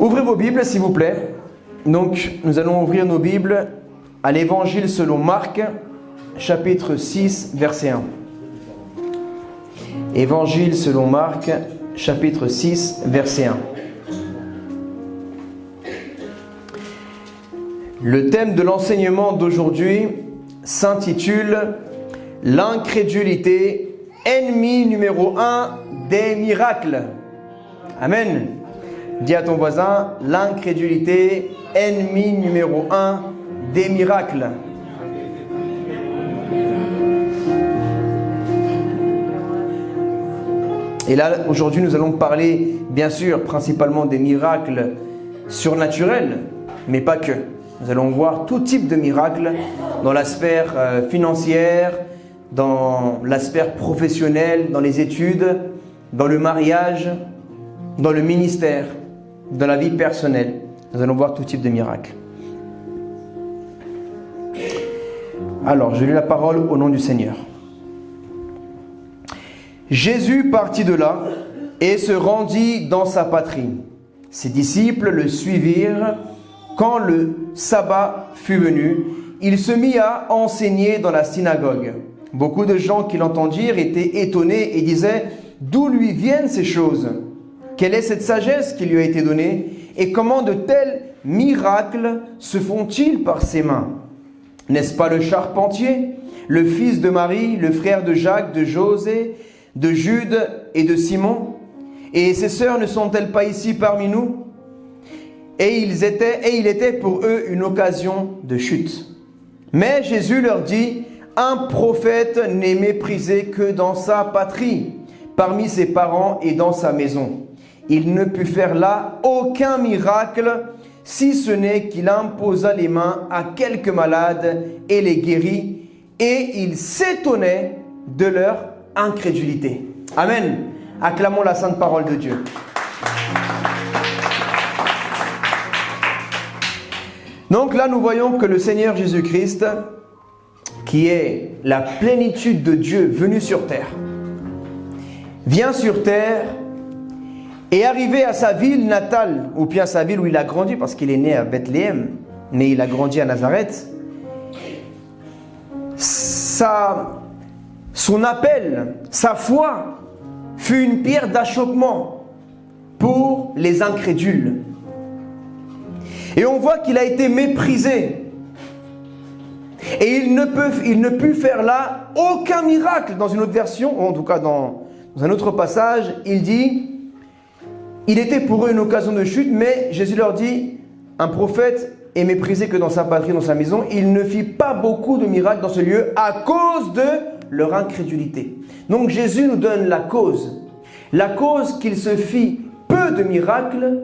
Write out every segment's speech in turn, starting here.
Ouvrez vos Bibles, s'il vous plaît. Donc, nous allons ouvrir nos Bibles à l'Évangile selon Marc, chapitre 6, verset 1. Évangile selon Marc, chapitre 6, verset 1. Le thème de l'enseignement d'aujourd'hui s'intitule « L'incrédulité, ennemi numéro 1 des miracles ». Amen. Dis à ton voisin, l'incrédulité, ennemi numéro 1 des miracles. Et là, aujourd'hui, nous allons parler, bien sûr, principalement des miracles surnaturels, mais pas que. Nous allons voir tout type de miracles dans la sphère financière, dans la sphère professionnelle, dans les études, dans le mariage, dans le ministère, dans la vie personnelle. Nous allons voir tout type de miracles. Alors, je lis la parole au nom du Seigneur. Jésus partit de là et se rendit dans sa patrie. Ses disciples le suivirent. Quand le sabbat fut venu, il se mit à enseigner dans la synagogue. Beaucoup de gens qui l'entendirent étaient étonnés et disaient « D'où lui viennent ces choses ? Quelle est cette sagesse qui lui a été donnée ? Et comment de tels miracles se font-ils par ses mains ? N'est-ce pas le charpentier, le fils de Marie, le frère de Jacques, de José, de Jude et de Simon ? Et ses sœurs ne sont-elles pas ici parmi nous ? Et il était pour eux une occasion de chute. Mais Jésus leur dit, un prophète n'est méprisé que dans sa patrie, parmi ses parents et dans sa maison. Il ne put faire là aucun miracle, si ce n'est qu'il imposa les mains à quelques malades et les guérit, et il s'étonnait de leur incrédulité. Amen. Acclamons la sainte parole de Dieu. Donc là, nous voyons que le Seigneur Jésus-Christ, qui est la plénitude de Dieu venu sur terre, vient sur terre et arrivé à sa ville natale, ou bien sa ville où il a grandi, parce qu'il est né à Bethléem, mais il a grandi à Nazareth. Son appel, sa foi, fut une pierre d'achoppement pour les incrédules. Et on voit qu'il a été méprisé. Et il ne put faire là aucun miracle. Dans une autre version, ou en tout cas dans un autre passage, il dit, il était pour eux une occasion de chute, mais Jésus leur dit, un prophète est méprisé que dans sa patrie, dans sa maison. Il ne fit pas beaucoup de miracles dans ce lieu à cause de leur incrédulité. Donc Jésus nous donne la cause. La cause qu'il se fit peu de miracles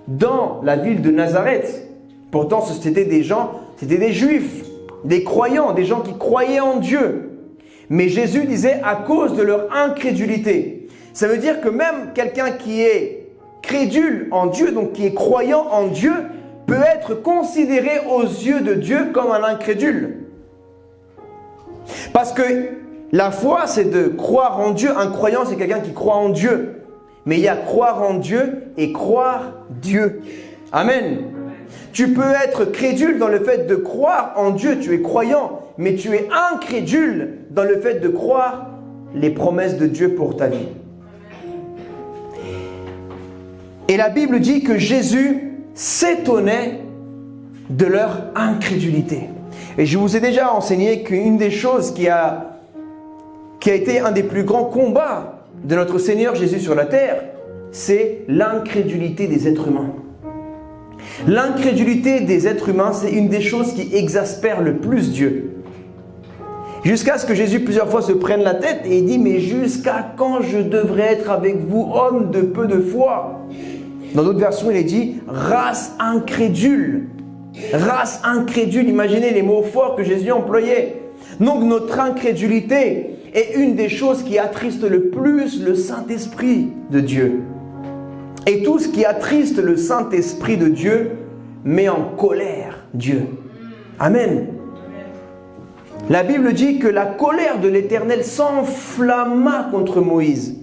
dans la ville de Nazareth. Pourtant, c'était des gens, c'était des juifs, des croyants, des gens qui croyaient en Dieu. Mais Jésus disait à cause de leur incrédulité. Ça veut dire que même quelqu'un qui est crédule en Dieu, donc qui est croyant en Dieu, peut être considéré aux yeux de Dieu comme un incrédule. Parce que la foi, c'est de croire en Dieu. Un croyant, c'est quelqu'un qui croit en Dieu. Mais il y a croire en Dieu et croire Dieu. Amen. Tu peux être crédule dans le fait de croire en Dieu, tu es croyant, mais tu es incrédule dans le fait de croire les promesses de Dieu pour ta vie. Et la Bible dit que Jésus s'étonnait de leur incrédulité. Et je vous ai déjà enseigné qu'une des choses qui a été un des plus grands combats de notre Seigneur Jésus sur la terre, c'est l'incrédulité des êtres humains. L'incrédulité des êtres humains, c'est une des choses qui exaspère le plus Dieu. Jusqu'à ce que Jésus plusieurs fois se prenne la tête et il dit « Mais jusqu'à quand je devrais être avec vous, homme de peu de foi ?» Dans d'autres versions, il est dit « Race incrédule ». Race incrédule, imaginez les mots forts que Jésus employait. Donc notre incrédulité est une des choses qui attriste le plus le Saint-Esprit de Dieu. Et tout ce qui attriste le Saint-Esprit de Dieu met en colère Dieu. Amen. La Bible dit que la colère de l'Éternel s'enflamma contre Moïse.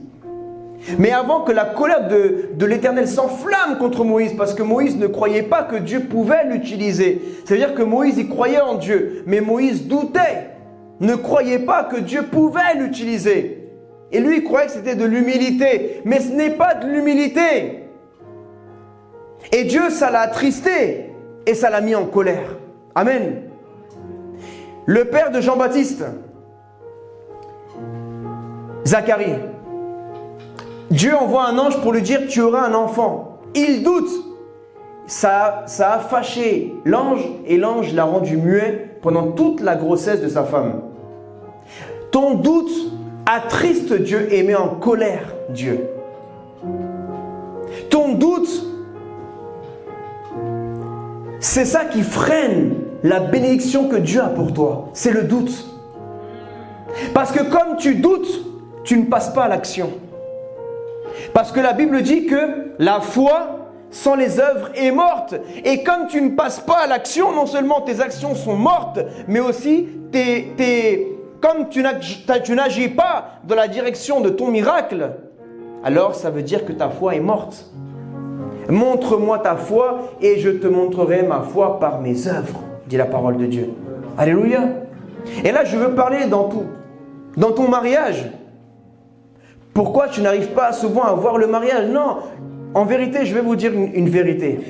Mais avant que la colère de l'Éternel s'enflamme contre Moïse, parce que Moïse ne croyait pas que Dieu pouvait l'utiliser. C'est-à-dire que Moïse y croyait en Dieu, mais Moïse doutait, ne croyait pas que Dieu pouvait l'utiliser. Et lui, il croyait que c'était de l'humilité. Mais ce n'est pas de l'humilité. Et Dieu, ça l'a attristé et ça l'a mis en colère. Amen. Le père de Jean-Baptiste, Zacharie, Dieu envoie un ange pour lui dire « Tu auras un enfant ». Il doute. Ça a fâché l'ange et l'ange l'a rendu muet pendant toute la grossesse de sa femme. Ton doute attriste Dieu et met en colère Dieu. Ton doute, c'est ça qui freine la bénédiction que Dieu a pour toi. C'est le doute. Parce que comme tu doutes, tu ne passes pas à l'action. Parce que la Bible dit que la foi sans les œuvres est morte. Et comme tu ne passes pas à l'action, non seulement tes actions sont mortes, mais aussi comme tu n'agis pas dans la direction de ton miracle, alors ça veut dire que ta foi est morte. Montre-moi ta foi et je te montrerai ma foi par mes œuvres, dit la parole de Dieu. Alléluia. Et là, je veux parler dans ton mariage. Pourquoi tu n'arrives pas souvent à voir le mariage? Non, en vérité, je vais vous dire une vérité.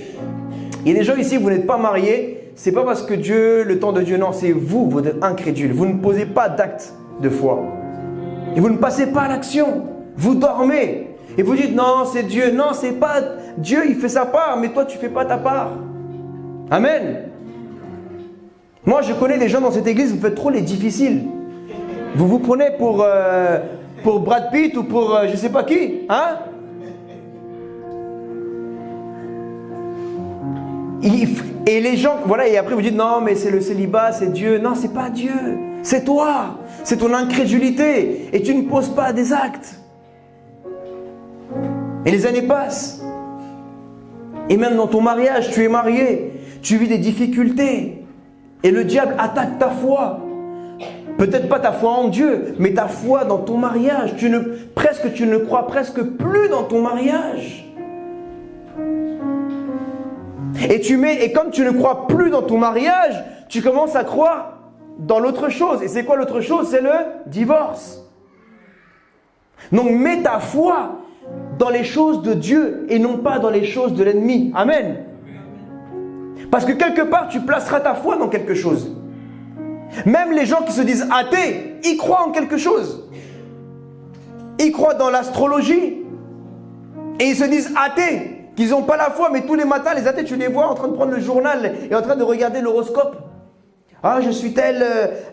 Il y a des gens ici, vous n'êtes pas mariés. C'est pas parce que Dieu, le temps de Dieu, non, c'est vous, vous êtes incrédules. Vous ne posez pas d'acte de foi. Et vous ne passez pas à l'action. Vous dormez. Et vous dites, non, c'est Dieu. Non, c'est pas Dieu, il fait sa part, mais toi, tu ne fais pas ta part. Amen. Moi, je connais des gens dans cette église, vous faites trop les difficiles. Vous vous prenez pour Brad Pitt ou pour je ne sais pas qui. Hein? Et les gens, voilà, et après vous dites, non, mais c'est le célibat, c'est Dieu. Non, c'est pas Dieu. C'est toi. C'est ton incrédulité. Et tu ne poses pas des actes. Et les années passent. Et même dans ton mariage, tu es marié. Tu vis des difficultés. Et le diable attaque ta foi. Peut-être pas ta foi en Dieu, mais ta foi dans ton mariage. Tu ne crois presque plus dans ton mariage. Et comme tu ne crois plus dans ton mariage, tu commences à croire dans l'autre chose. Et c'est quoi l'autre chose? C'est le divorce. Donc mets ta foi dans les choses de Dieu et non pas dans les choses de l'ennemi. Amen. Parce que quelque part, tu placeras ta foi dans quelque chose. Même les gens qui se disent athées, ils croient en quelque chose. Ils croient dans l'astrologie. Et ils se disent athées, qu'ils n'ont pas la foi, mais tous les matins, les athées, tu les vois en train de prendre le journal et en train de regarder l'horoscope. Ah, je suis tel,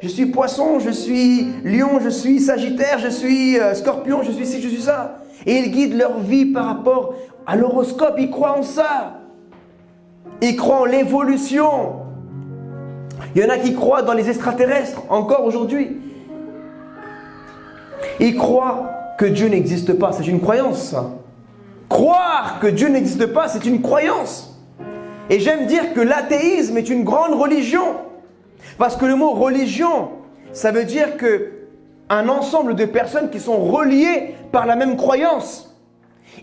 je suis poisson, je suis lion, je suis sagittaire, je suis scorpion, je suis ci, je suis ça. Et ils guident leur vie par rapport à l'horoscope, ils croient en ça. Ils croient en l'évolution. Il y en a qui croient dans les extraterrestres, encore aujourd'hui. Ils croient que Dieu n'existe pas, c'est une croyance, ça. Croire que Dieu n'existe pas, c'est une croyance. Et j'aime dire que l'athéisme est une grande religion. Parce que le mot religion, ça veut dire qu'un ensemble de personnes qui sont reliées par la même croyance.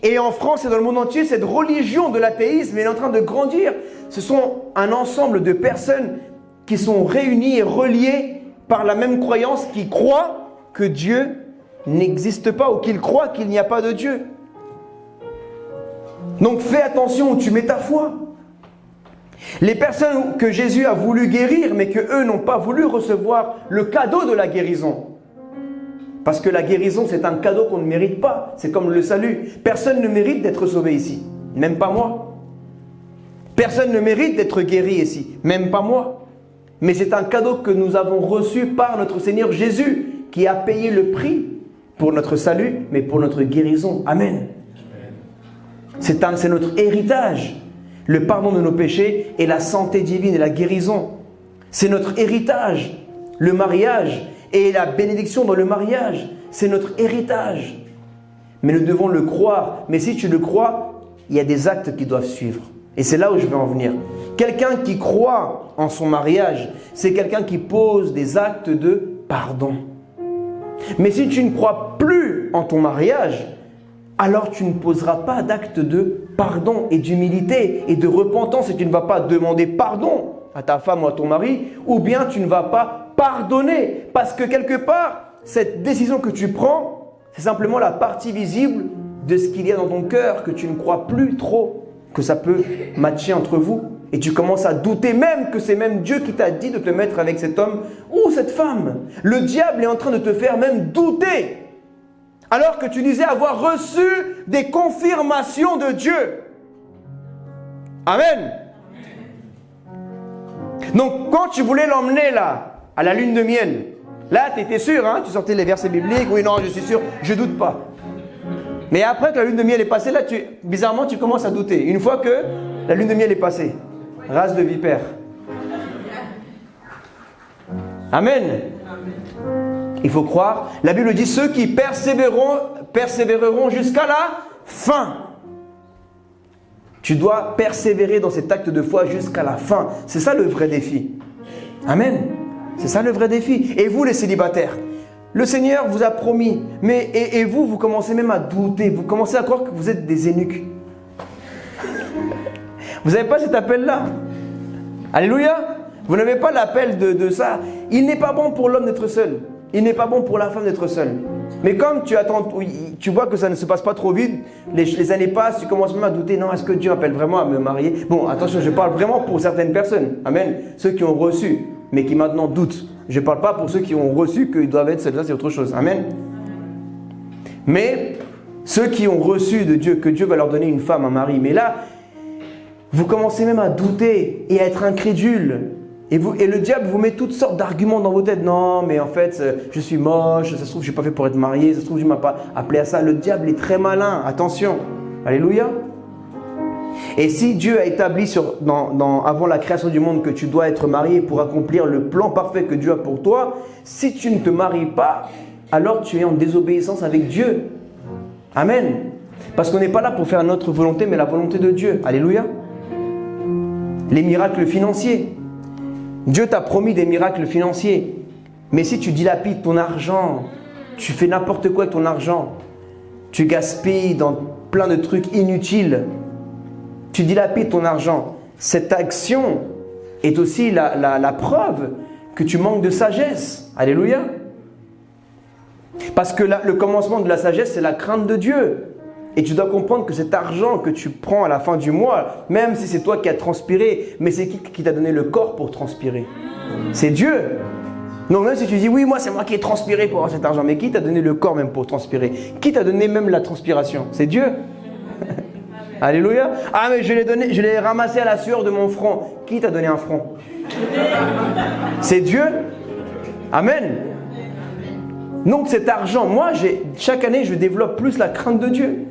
Et en France et dans le monde entier, cette religion de l'athéisme est en train de grandir. Ce sont un ensemble de personnes qui sont réunies et reliées par la même croyance, qui croient que Dieu n'existe pas ou qu'ils croient qu'il n'y a pas de Dieu. Donc fais attention où tu mets ta foi. Les personnes que Jésus a voulu guérir, mais que eux n'ont pas voulu recevoir le cadeau de la guérison. Parce que la guérison, c'est un cadeau qu'on ne mérite pas. C'est comme le salut. Personne ne mérite d'être sauvé ici. Même pas moi. Personne ne mérite d'être guéri ici. Même pas moi. Mais c'est un cadeau que nous avons reçu par notre Seigneur Jésus, qui a payé le prix pour notre salut, mais pour notre guérison. Amen. C'est notre héritage. Le pardon de nos péchés et la santé divine et la guérison. C'est notre héritage. Le mariage et la bénédiction dans le mariage, c'est notre héritage. Mais nous devons le croire. Mais si tu le crois, il y a des actes qui doivent suivre. Et c'est là où je veux en venir. Quelqu'un qui croit en son mariage, c'est quelqu'un qui pose des actes de pardon. Mais si tu ne crois plus en ton mariage, alors tu ne poseras pas d'acte de pardon et d'humilité et de repentance et tu ne vas pas demander pardon à ta femme ou à ton mari, ou bien tu ne vas pas pardonner parce que quelque part, cette décision que tu prends, c'est simplement la partie visible de ce qu'il y a dans ton cœur, que tu ne crois plus trop que ça peut matcher entre vous. Et tu commences à douter même que c'est même Dieu qui t'a dit de te mettre avec cet homme ou cette femme. Le diable est en train de te faire même douter. Alors que tu disais avoir reçu des confirmations de Dieu. Amen. Donc quand tu voulais l'emmener là, à la lune de miel, là tu étais sûr, hein, tu sortais les versets bibliques, oui non je suis sûr, je doute pas. Mais après que la lune de miel est passée, là bizarrement tu commences à douter. Une fois que la lune de miel est passée, race de vipère. Amen. Il faut croire. La Bible dit ceux qui persévéreront jusqu'à la fin. Tu dois persévérer dans cet acte de foi jusqu'à la fin. C'est ça le vrai défi. Amen. C'est ça le vrai défi. Et vous les célibataires, le Seigneur vous a promis, mais et vous commencez même à douter. Vous commencez à croire que vous êtes des eunuques. Vous n'avez pas cet appel-là. Alléluia. Vous n'avez pas l'appel de ça. Il n'est pas bon pour l'homme d'être seul. Il n'est pas bon pour la femme d'être seule. Mais comme tu attends, tu vois que ça ne se passe pas trop vite, les années passent, tu commences même à douter, non, est-ce que Dieu m'appelle vraiment à me marier? Bon, attention, je parle vraiment pour certaines personnes. Amen. Ceux qui ont reçu, mais qui maintenant doutent. Je ne parle pas pour ceux qui ont reçu qu'ils doivent être seuls, ça c'est autre chose. Amen. Mais ceux qui ont reçu de Dieu, que Dieu va leur donner une femme, un mari. Mais là, vous commencez même à douter et à être incrédule. Et le diable vous met toutes sortes d'arguments dans vos têtes. Non, mais en fait, je suis moche, ça se trouve, je ne suis pas fait pour être marié, ça se trouve, Dieu ne m'a pas appelé à ça. Le diable est très malin, attention. Alléluia. Et si Dieu a établi avant la création du monde que tu dois être marié pour accomplir le plan parfait que Dieu a pour toi, si tu ne te maries pas, alors tu es en désobéissance avec Dieu. Amen. Parce qu'on n'est pas là pour faire notre volonté, mais la volonté de Dieu. Alléluia. Les miracles financiers. Dieu t'a promis des miracles financiers. Mais si tu dilapides ton argent, tu fais n'importe quoi avec ton argent, tu gaspilles dans plein de trucs inutiles, tu dilapides ton argent, cette action est aussi la preuve que tu manques de sagesse. Alléluia. Parce que le commencement de la sagesse, c'est la crainte de Dieu. Et tu dois comprendre que cet argent que tu prends à la fin du mois, même si c'est toi qui as transpiré, mais c'est qui t'a donné le corps pour transpirer? C'est Dieu. Donc même si tu dis, oui, moi c'est moi qui ai transpiré pour avoir cet argent, mais qui t'a donné le corps même pour transpirer? Qui t'a donné même la transpiration? C'est Dieu. Alléluia. Ah mais je l'ai ramassé à la sueur de mon front. Qui t'a donné un front? C'est Dieu. Amen. Donc cet argent, moi chaque année je développe plus la crainte de Dieu.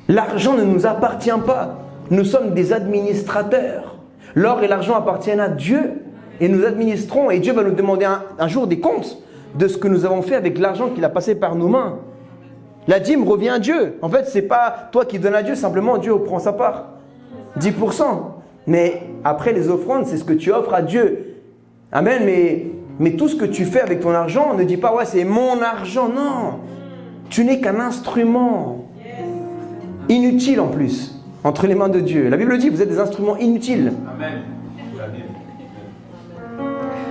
L'argent ne nous appartient pas. Nous sommes des administrateurs. L'or et l'argent appartiennent à Dieu. Et nous administrons. Et Dieu va nous demander un jour des comptes de ce que nous avons fait avec l'argent qu'il a passé par nos mains. La dîme revient à Dieu. En fait, ce n'est pas toi qui donnes à Dieu. Simplement, Dieu prend sa part. 10%. Mais après les offrandes, c'est ce que tu offres à Dieu. Amen. Mais tout ce que tu fais avec ton argent, ne dis pas, ouais, c'est mon argent. Non. Tu n'es qu'un instrument. Inutile en plus, entre les mains de Dieu. La Bible dit, vous êtes des instruments inutiles. Amen.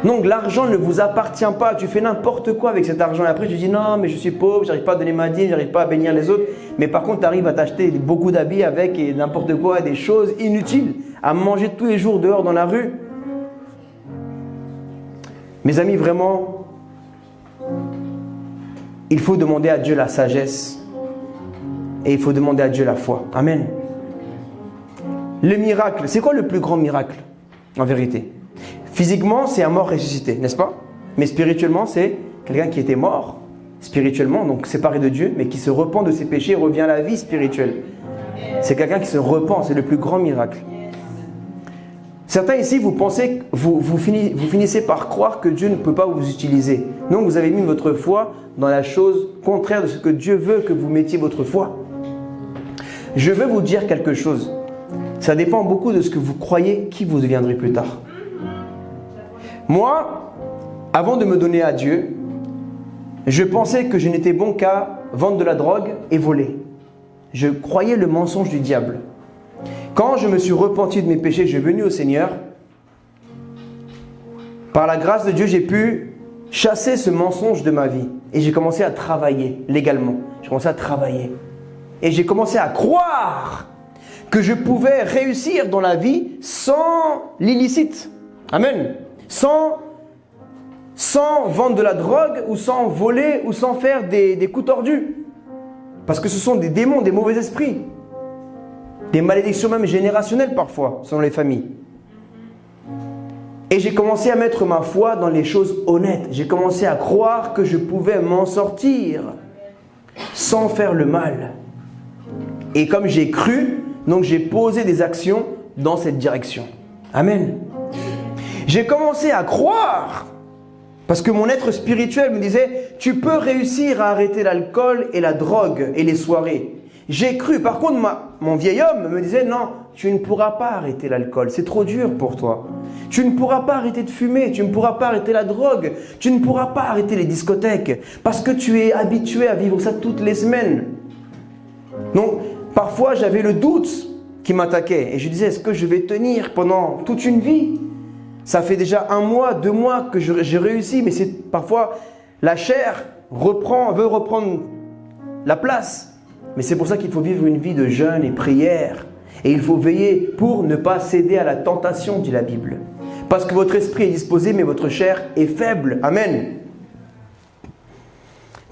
Donc l'argent ne vous appartient pas. Tu fais n'importe quoi avec cet argent. Et après tu dis, non, mais je suis pauvre, j'arrive pas à donner ma dîme, j'arrive pas à bénir les autres. Mais par contre, tu arrives à t'acheter beaucoup d'habits avec et n'importe quoi, des choses inutiles, à manger tous les jours dehors dans la rue. Mes amis, vraiment, il faut demander à Dieu la sagesse. Et il faut demander à Dieu la foi. Amen. Le miracle, c'est quoi le plus grand miracle, en vérité? Physiquement, c'est un mort ressuscité, n'est-ce pas? Mais spirituellement, c'est quelqu'un qui était mort, spirituellement, donc séparé de Dieu, mais qui se repent de ses péchés et revient à la vie spirituelle. C'est quelqu'un qui se repent, c'est le plus grand miracle. Certains ici, vous pensez, vous finissez par croire que Dieu ne peut pas vous utiliser. Donc, vous avez mis votre foi dans la chose contraire de ce que Dieu veut que vous mettiez votre foi. Je veux vous dire quelque chose. Ça dépend beaucoup de ce que vous croyez qui vous deviendrez plus tard. Moi, avant de me donner à Dieu, je pensais que je n'étais bon qu'à vendre de la drogue et voler. Je croyais le mensonge du diable. Quand je me suis repenti de mes péchés, je suis venu au Seigneur. Par la grâce de Dieu, j'ai pu chasser ce mensonge de ma vie. Et j'ai commencé à travailler légalement. J'ai commencé à travailler. Et j'ai commencé à croire que je pouvais réussir dans la vie sans l'illicite. Amen. Sans vendre de la drogue ou sans voler ou sans faire des coups tordus. Parce que ce sont des démons, des mauvais esprits. Des malédictions même générationnelles parfois, selon les familles. Et j'ai commencé à mettre ma foi dans les choses honnêtes. J'ai commencé à croire que je pouvais m'en sortir sans faire le mal. Et comme j'ai cru, donc j'ai posé des actions dans cette direction. Amen. J'ai commencé à croire parce que mon être spirituel me disait « Tu peux réussir à arrêter l'alcool et la drogue et les soirées. » J'ai cru. Par contre, mon vieil homme me disait « Non, tu ne pourras pas arrêter l'alcool. C'est trop dur pour toi. Tu ne pourras pas arrêter de fumer. Tu ne pourras pas arrêter la drogue. Tu ne pourras pas arrêter les discothèques parce que tu es habitué à vivre ça toutes les semaines. » Donc, parfois, j'avais le doute qui m'attaquait. Et je disais « Est-ce que je vais tenir pendant toute une vie ?» Ça fait déjà 1 mois, 2 mois que j'ai réussi, mais c'est parfois la chair veut reprendre la place. Mais c'est pour ça qu'il faut vivre une vie de jeûne et prière. Et il faut veiller pour ne pas céder à la tentation, dit la Bible. Parce que votre esprit est disposé, mais votre chair est faible. Amen.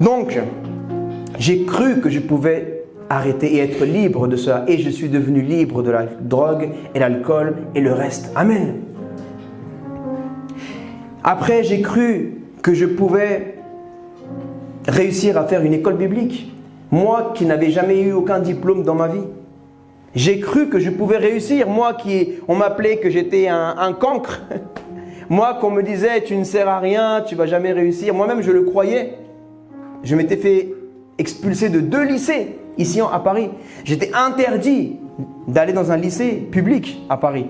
Donc, j'ai cru que je pouvais arrêter et être libre de cela. Et je suis devenu libre de la drogue et l'alcool et le reste. Amen. Après, j'ai cru que je pouvais réussir à faire une école biblique. Moi qui n'avais jamais eu aucun diplôme dans ma vie. J'ai cru que je pouvais réussir. Moi on m'appelait que j'étais un cancre. Moi qu'on me disait tu ne sers à rien, tu ne vas jamais réussir. Moi-même je le croyais. Je m'étais fait expulser de 2 lycées ici à Paris. J'étais interdit d'aller dans un lycée public à Paris.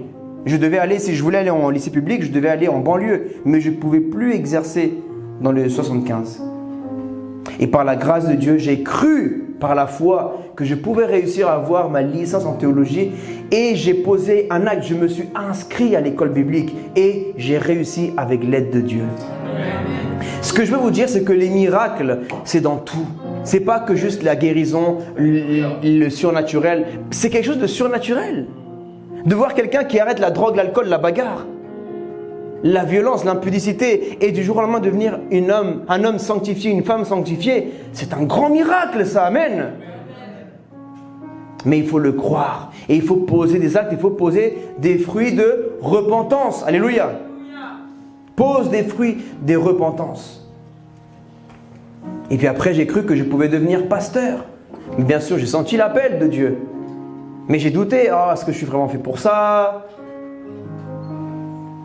Je devais aller, si je voulais aller en lycée public, je devais aller en banlieue. Mais je ne pouvais plus exercer dans le 75. Et par la grâce de Dieu, j'ai cru par la foi que je pouvais réussir à avoir ma licence en théologie. Et j'ai posé un acte, je me suis inscrit à l'école biblique. Et j'ai réussi avec l'aide de Dieu. Ce que je veux vous dire, c'est que les miracles, c'est dans tout. Ce n'est pas que juste la guérison, le surnaturel. C'est quelque chose de surnaturel. De voir quelqu'un qui arrête la drogue, l'alcool, la bagarre, la violence, l'impudicité et du jour au lendemain devenir un homme sanctifié, une femme sanctifiée, c'est un grand miracle ça, amen. Mais il faut le croire et il faut poser des actes, il faut poser des fruits de repentance, alléluia. Pose des fruits de repentance. Et puis après j'ai cru que je pouvais devenir pasteur. Bien sûr j'ai senti l'appel de Dieu. Mais j'ai douté, est-ce que je suis vraiment fait pour ça?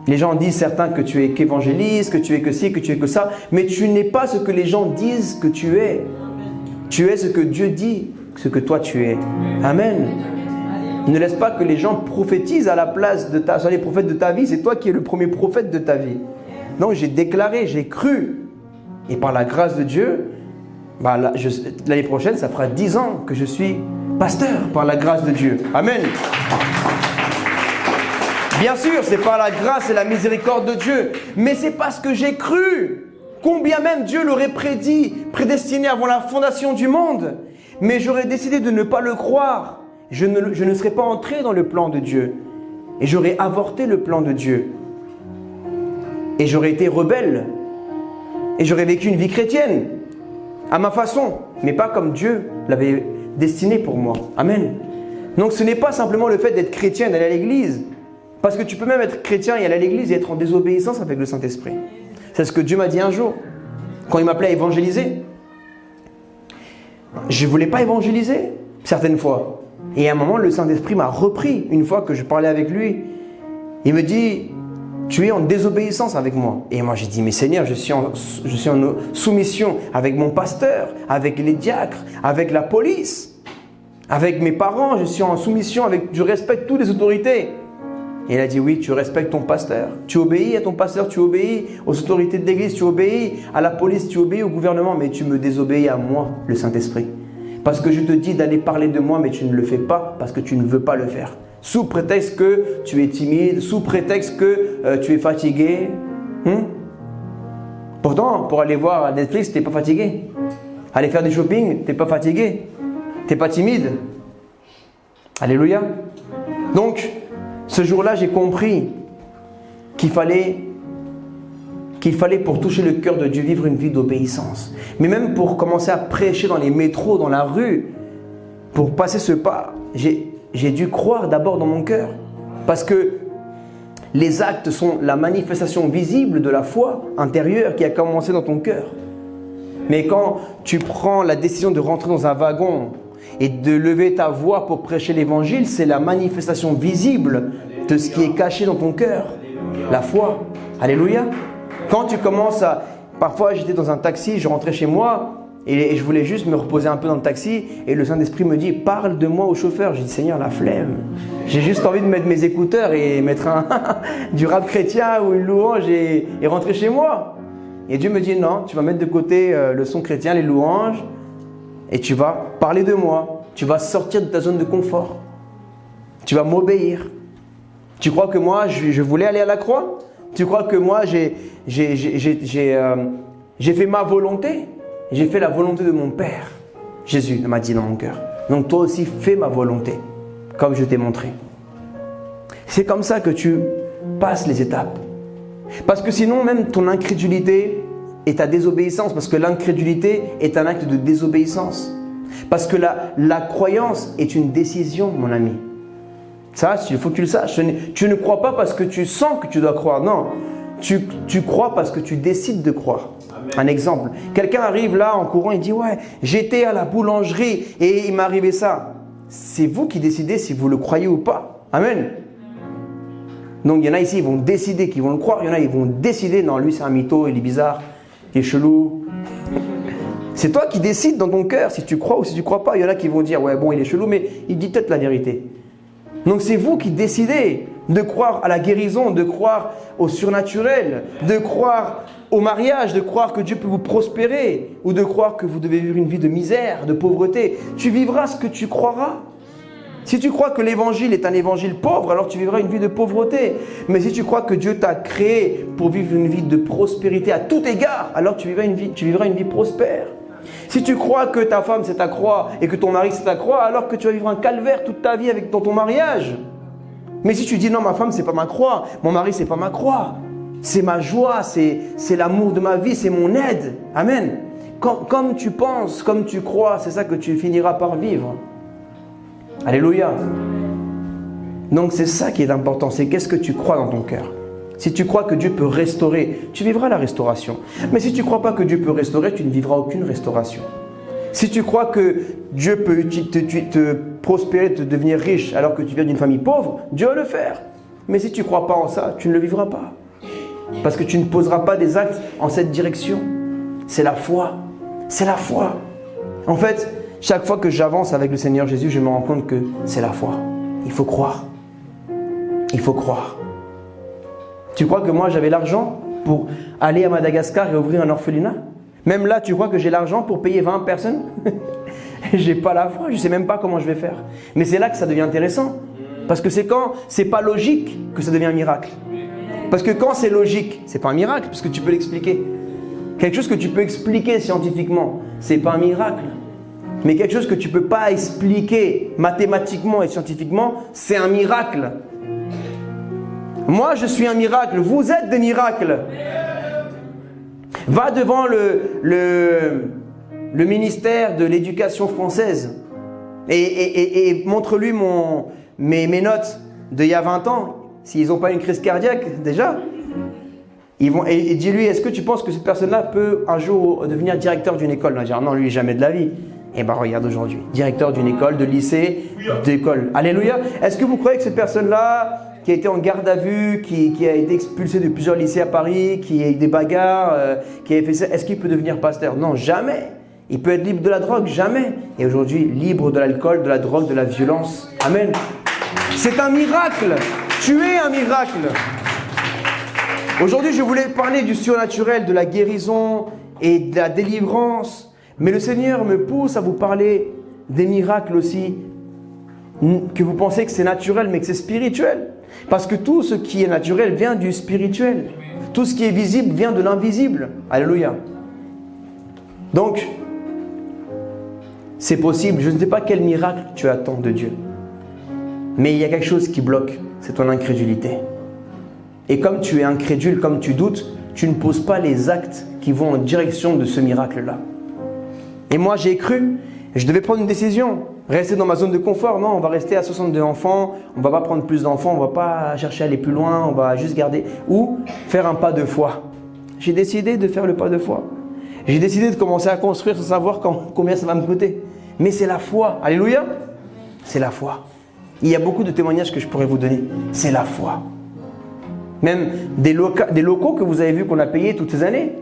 Les gens disent certains que tu es qu'évangéliste, que tu es que ci, que tu es que ça. Mais tu n'es pas ce que les gens disent que tu es. Tu es ce que Dieu dit, ce que toi tu es. Amen. Ne laisse pas que les gens prophétisent à la place de les prophètes de ta vie. C'est toi qui es le premier prophète de ta vie. Donc j'ai déclaré, j'ai cru. Et par la grâce de Dieu, l'année prochaine, ça fera 10 ans que je suis pasteur par la grâce de Dieu. Amen. Bien sûr, c'est par la grâce et la miséricorde de Dieu. Mais c'est parce que j'ai cru. Combien même Dieu l'aurait prédestiné avant la fondation du monde. Mais j'aurais décidé de ne pas le croire. Je ne serais pas entré dans le plan de Dieu. Et j'aurais avorté le plan de Dieu. Et j'aurais été rebelle. Et j'aurais vécu une vie chrétienne. À ma façon. Mais pas comme Dieu l'avait destiné pour moi. Amen. Donc ce n'est pas simplement le fait d'être chrétien, d'aller à l'église. Parce que tu peux même être chrétien et aller à l'église et être en désobéissance avec le Saint-Esprit. C'est ce que Dieu m'a dit un jour. Quand il m'appelait à évangéliser. Je ne voulais pas évangéliser certaines fois. Et à un moment, le Saint-Esprit m'a repris une fois que je parlais avec lui. Il me dit, tu es en désobéissance avec moi. Et moi j'ai dit, mais Seigneur, je suis en soumission avec mon pasteur, avec les diacres, avec la police, avec mes parents. Je suis en soumission, je respecte toutes les autorités. Et il a dit, oui, tu respectes ton pasteur. Tu obéis à ton pasteur, tu obéis aux autorités de l'église, tu obéis à la police, tu obéis au gouvernement, mais tu me désobéis à moi, le Saint-Esprit. Parce que je te dis d'aller parler de moi, mais tu ne le fais pas parce que tu ne veux pas le faire. Sous prétexte que tu es timide, sous prétexte que tu es fatigué. Pourtant, pour aller voir Netflix, tu n'es pas fatigué. Aller faire du shopping, tu n'es pas fatigué. Tu n'es pas timide. Alléluia. Donc, ce jour-là, j'ai compris qu'il fallait pour toucher le cœur de Dieu vivre une vie d'obéissance. Mais même pour commencer à prêcher dans les métros, dans la rue, pour passer ce pas, j'ai dû croire d'abord dans mon cœur. Parce que les actes sont la manifestation visible de la foi intérieure qui a commencé dans ton cœur. Mais quand tu prends la décision de rentrer dans un wagon et de lever ta voix pour prêcher l'évangile, c'est la manifestation visible de ce qui est caché dans ton cœur. La foi. Alléluia. Quand tu commences à... Parfois, j'étais dans un taxi, je rentrais chez moi et je voulais juste me reposer un peu dans le taxi et le Saint-Esprit me dit, parle de moi au chauffeur. J'ai dit, Seigneur, la flemme. J'ai juste envie de mettre mes écouteurs et mettre du rap chrétien ou une louange et rentrer chez moi. Et Dieu me dit, non, tu vas mettre de côté le son chrétien, les louanges, et tu vas parler de moi. Tu vas sortir de ta zone de confort. Tu vas m'obéir. Tu crois que moi, je voulais aller à la croix? Tu crois que moi, j'ai fait ma volonté? J'ai fait la volonté de mon Père. Jésus m'a dit dans mon cœur. Donc toi aussi, fais ma volonté, comme je t'ai montré. C'est comme ça que tu passes les étapes. Parce que sinon, même ton incrédulité est ta désobéissance. Parce que l'incrédulité est un acte de désobéissance. Parce que la croyance est une décision, mon ami. Ça, il faut que tu le saches. Tu ne crois pas parce que tu sens que tu dois croire. Non, tu crois parce que tu décides de croire. Amen. Un exemple. Quelqu'un arrive là en courant et dit « Ouais, j'étais à la boulangerie et il m'est arrivé ça. » C'est vous qui décidez si vous le croyez ou pas. Amen. Donc il y en a ici, ils vont décider qu'ils vont le croire. Il y en a, ils vont décider « Non, lui c'est un mytho, il est bizarre, il est chelou. » C'est toi qui décides dans ton cœur si tu crois ou si tu ne crois pas. Il y en a qui vont dire « Ouais, bon, il est chelou, mais il dit peut-être la vérité. » Donc c'est vous qui décidez de croire à la guérison, de croire au surnaturel, de croire au mariage, de croire que Dieu peut vous prospérer ou de croire que vous devez vivre une vie de misère, de pauvreté. Tu vivras ce que tu croiras. Si tu crois que l'évangile est un évangile pauvre, alors tu vivras une vie de pauvreté. Mais si tu crois que Dieu t'a créé pour vivre une vie de prospérité à tout égard, alors tu vivras une vie prospère. Si tu crois que ta femme c'est ta croix et que ton mari c'est ta croix, alors que tu vas vivre un calvaire toute ta vie dans ton mariage. Mais si tu dis non, ma femme c'est pas ma croix, mon mari c'est pas ma croix, c'est ma joie, c'est l'amour de ma vie, c'est mon aide. Amen. Comme tu penses, comme tu crois, c'est ça que tu finiras par vivre. Alléluia. Donc c'est ça qui est important, c'est qu'est-ce que tu crois dans ton cœur. Si tu crois que Dieu peut restaurer, tu vivras la restauration. Mais si tu ne crois pas que Dieu peut restaurer, tu ne vivras aucune restauration. Si tu crois que Dieu peut te prospérer, te devenir riche alors que tu viens d'une famille pauvre, Dieu va le faire. Mais si tu ne crois pas en ça, tu ne le vivras pas. Parce que tu ne poseras pas des actes en cette direction. C'est la foi. C'est la foi. En fait, chaque fois que j'avance avec le Seigneur Jésus, je me rends compte que c'est la foi. Il faut croire. Il faut croire. Tu crois que moi j'avais l'argent pour aller à Madagascar et ouvrir un orphelinat? Même là, tu crois que j'ai l'argent pour payer 20 personnes? J'ai pas la foi, je sais même pas comment je vais faire. Mais c'est là que ça devient intéressant. Parce que c'est quand c'est pas logique que ça devient un miracle. Parce que quand c'est logique, c'est pas un miracle, parce que tu peux l'expliquer. Quelque chose que tu peux expliquer scientifiquement, c'est pas un miracle. Mais quelque chose que tu peux pas expliquer mathématiquement et scientifiquement, c'est un miracle. Moi, je suis un miracle. Vous êtes des miracles. Va devant le ministère de l'éducation française et montre-lui mes notes d'il y a 20 ans. S'ils n'ont pas une crise cardiaque, déjà. Et dis-lui, est-ce que tu penses que cette personne-là peut un jour devenir directeur d'une école? Non, dire, non, lui, jamais de la vie. Eh bien, regarde aujourd'hui. Directeur d'une école, de lycée, d'école. Alléluia. Est-ce que vous croyez que cette personne-là, qui a été en garde à vue, qui a été expulsé de plusieurs lycées à Paris, qui a eu des bagarres, qui a fait ça, est-ce qu'il peut devenir pasteur? Non, jamais. Il peut être libre de la drogue? Jamais. Et aujourd'hui, libre de l'alcool, de la drogue, de la violence. Amen. C'est un miracle. Tu es un miracle. Aujourd'hui, je voulais parler du surnaturel, de la guérison et de la délivrance. Mais le Seigneur me pousse à vous parler des miracles aussi, que vous pensez que c'est naturel, mais que c'est spirituel. Parce que tout ce qui est naturel vient du spirituel. Tout ce qui est visible vient de l'invisible. Alléluia. Donc, c'est possible. Je ne sais pas quel miracle tu attends de Dieu. Mais il y a quelque chose qui bloque, c'est ton incrédulité. Et comme tu es incrédule, comme tu doutes, tu ne poses pas les actes qui vont en direction de ce miracle-là. Et moi, j'ai cru, je devais prendre une décision. Rester dans ma zone de confort, non, on va rester à 62 enfants, on ne va pas prendre plus d'enfants, on ne va pas chercher à aller plus loin, on va juste garder, ou faire un pas de foi. J'ai décidé de faire le pas de foi. J'ai décidé de commencer à construire sans savoir combien ça va me coûter. Mais c'est la foi, alléluia, c'est la foi. Il y a beaucoup de témoignages que je pourrais vous donner, c'est la foi. Même des locaux que vous avez vus qu'on a payés toutes ces années.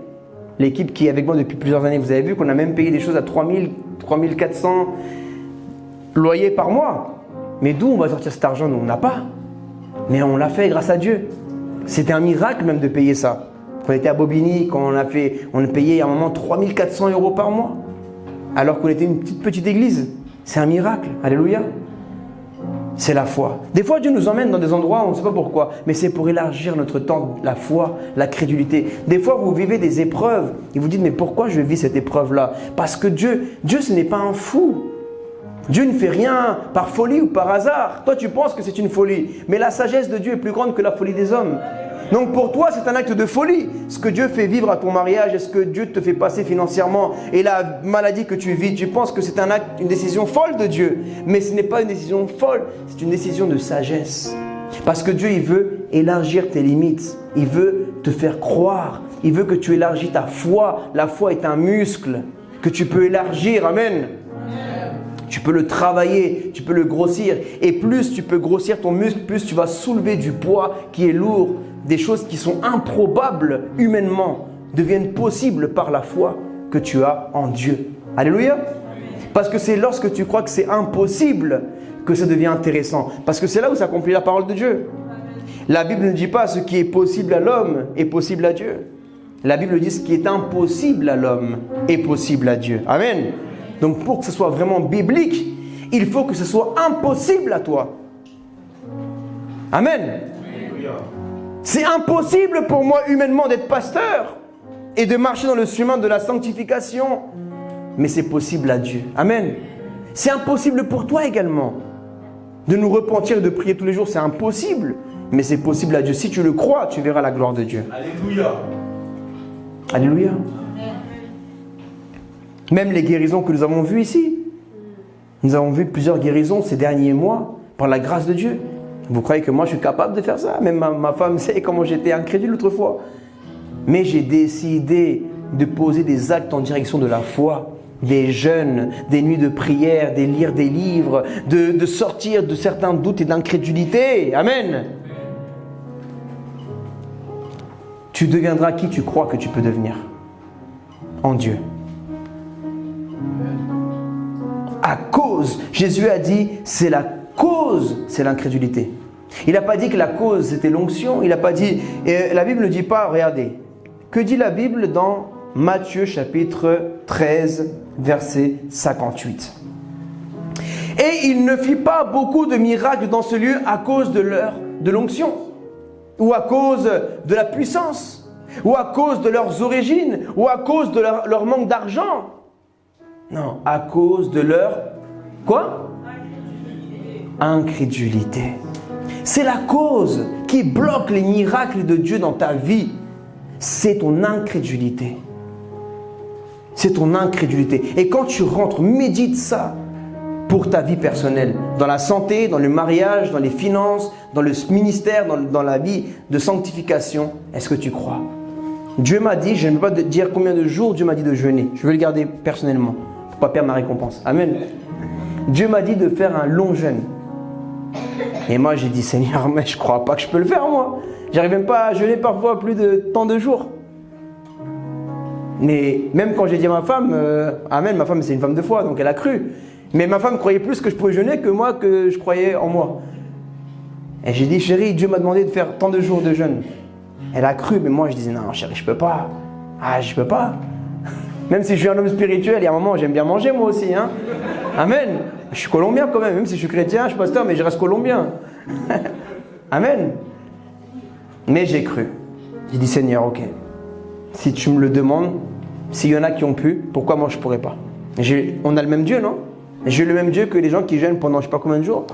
L'équipe qui est avec moi depuis plusieurs années, vous avez vu qu'on a même payé des choses à 3000, 3400 loyers par mois. Mais d'où on va sortir cet argent? Nous, on n'a pas. Mais on l'a fait grâce à Dieu. C'était un miracle même de payer ça. Quand on était à Bobigny, quand on a payé à un moment 3400 € par mois. Alors qu'on était une petite église. C'est un miracle. Alléluia. C'est la foi. Des fois, Dieu nous emmène dans des endroits où on ne sait pas pourquoi, mais c'est pour élargir notre temps, la foi, la crédulité. Des fois, vous vivez des épreuves et vous dites, mais pourquoi je vis cette épreuve-là? Parce que Dieu, ce n'est pas un fou. Dieu ne fait rien par folie ou par hasard. Toi, tu penses que c'est une folie, mais la sagesse de Dieu est plus grande que la folie des hommes. Donc pour toi, c'est un acte de folie. Ce que Dieu fait vivre à ton mariage, est-ce que Dieu te fait passer financièrement et la maladie que tu vis, tu penses que c'est un acte, une décision folle de Dieu. Mais ce n'est pas une décision folle, c'est une décision de sagesse. Parce que Dieu, il veut élargir tes limites. Il veut te faire croire. Il veut que tu élargis ta foi. La foi est un muscle que tu peux élargir. Amen. Tu peux le travailler, tu peux le grossir. Et plus tu peux grossir ton muscle, plus tu vas soulever du poids qui est lourd. Des choses qui sont improbables humainement deviennent possibles par la foi que tu as en Dieu. Alléluia. Parce que c'est lorsque tu crois que c'est impossible que ça devient intéressant. Parce que c'est là où s'accomplit la parole de Dieu. La Bible ne dit pas ce qui est possible à l'homme est possible à Dieu. La Bible dit ce qui est impossible à l'homme est possible à Dieu. Amen. Donc pour que ce soit vraiment biblique, il faut que ce soit impossible à toi. Amen. C'est impossible pour moi humainement d'être pasteur et de marcher dans le chemin de la sanctification. Mais c'est possible à Dieu. Amen. C'est impossible pour toi également. De nous repentir et de prier tous les jours, c'est impossible. Mais c'est possible à Dieu. Si tu le crois, tu verras la gloire de Dieu. Alléluia. Alléluia. Même les guérisons que nous avons vues ici. Nous avons vu plusieurs guérisons ces derniers mois par la grâce de Dieu. Vous croyez que moi je suis capable de faire ça? Même ma femme sait comment j'étais incrédule autrefois. Mais j'ai décidé de poser des actes en direction de la foi. Des jeûnes, des nuits de prière, de lire des livres, de sortir de certains doutes et d'incrédulité. Amen. Tu deviendras qui tu crois que tu peux devenir en Dieu. À cause, Jésus a dit, c'est la cause, c'est l'incrédulité. Il n'a pas dit que la cause c'était l'onction, il n'a pas dit, la Bible ne dit pas, regardez, que dit la Bible dans Matthieu chapitre 13, verset 58. Et il ne fit pas beaucoup de miracles dans ce lieu à cause de l'onction, ou à cause de la puissance, ou à cause de leurs origines, ou à cause de leur manque d'argent. Non, à cause de leur, quoi? Incrédulité. C'est la cause qui bloque les miracles de Dieu dans ta vie. C'est ton incrédulité. C'est ton incrédulité. Et quand tu rentres, médite ça pour ta vie personnelle. Dans la santé, dans le mariage, dans les finances, dans le ministère, dans la vie de sanctification. Est-ce que tu crois? Dieu m'a dit, je ne peux pas dire combien de jours Dieu m'a dit de jeûner. Je vais le garder personnellement pour ne pas perdre ma récompense. Amen. Dieu m'a dit de faire un long jeûne. Et moi j'ai dit, Seigneur, mais je ne crois pas que je peux le faire moi. J'arrive même pas à jeûner parfois plus de tant de jours. Mais même quand j'ai dit à ma femme, Amen, ma femme c'est une femme de foi, donc elle a cru. Mais ma femme croyait plus que je pouvais jeûner que moi que je croyais en moi. Et j'ai dit, chérie, Dieu m'a demandé de faire tant de jours de jeûne. Elle a cru, mais moi je disais, non chérie, je peux pas. Ah, je peux pas. Même si je suis un homme spirituel, il y a un moment, j'aime bien manger moi aussi. Hein. Amen. Je suis colombien quand même, même si je suis chrétien, je suis pasteur, mais je reste colombien. Amen. Mais j'ai cru. J'ai dit, Seigneur, ok, si tu me le demandes, s'il y en a qui ont pu, pourquoi moi je ne pourrais pas? On a le même Dieu, non? J'ai le même Dieu que les gens qui jeûnent pendant je ne sais pas combien de jours.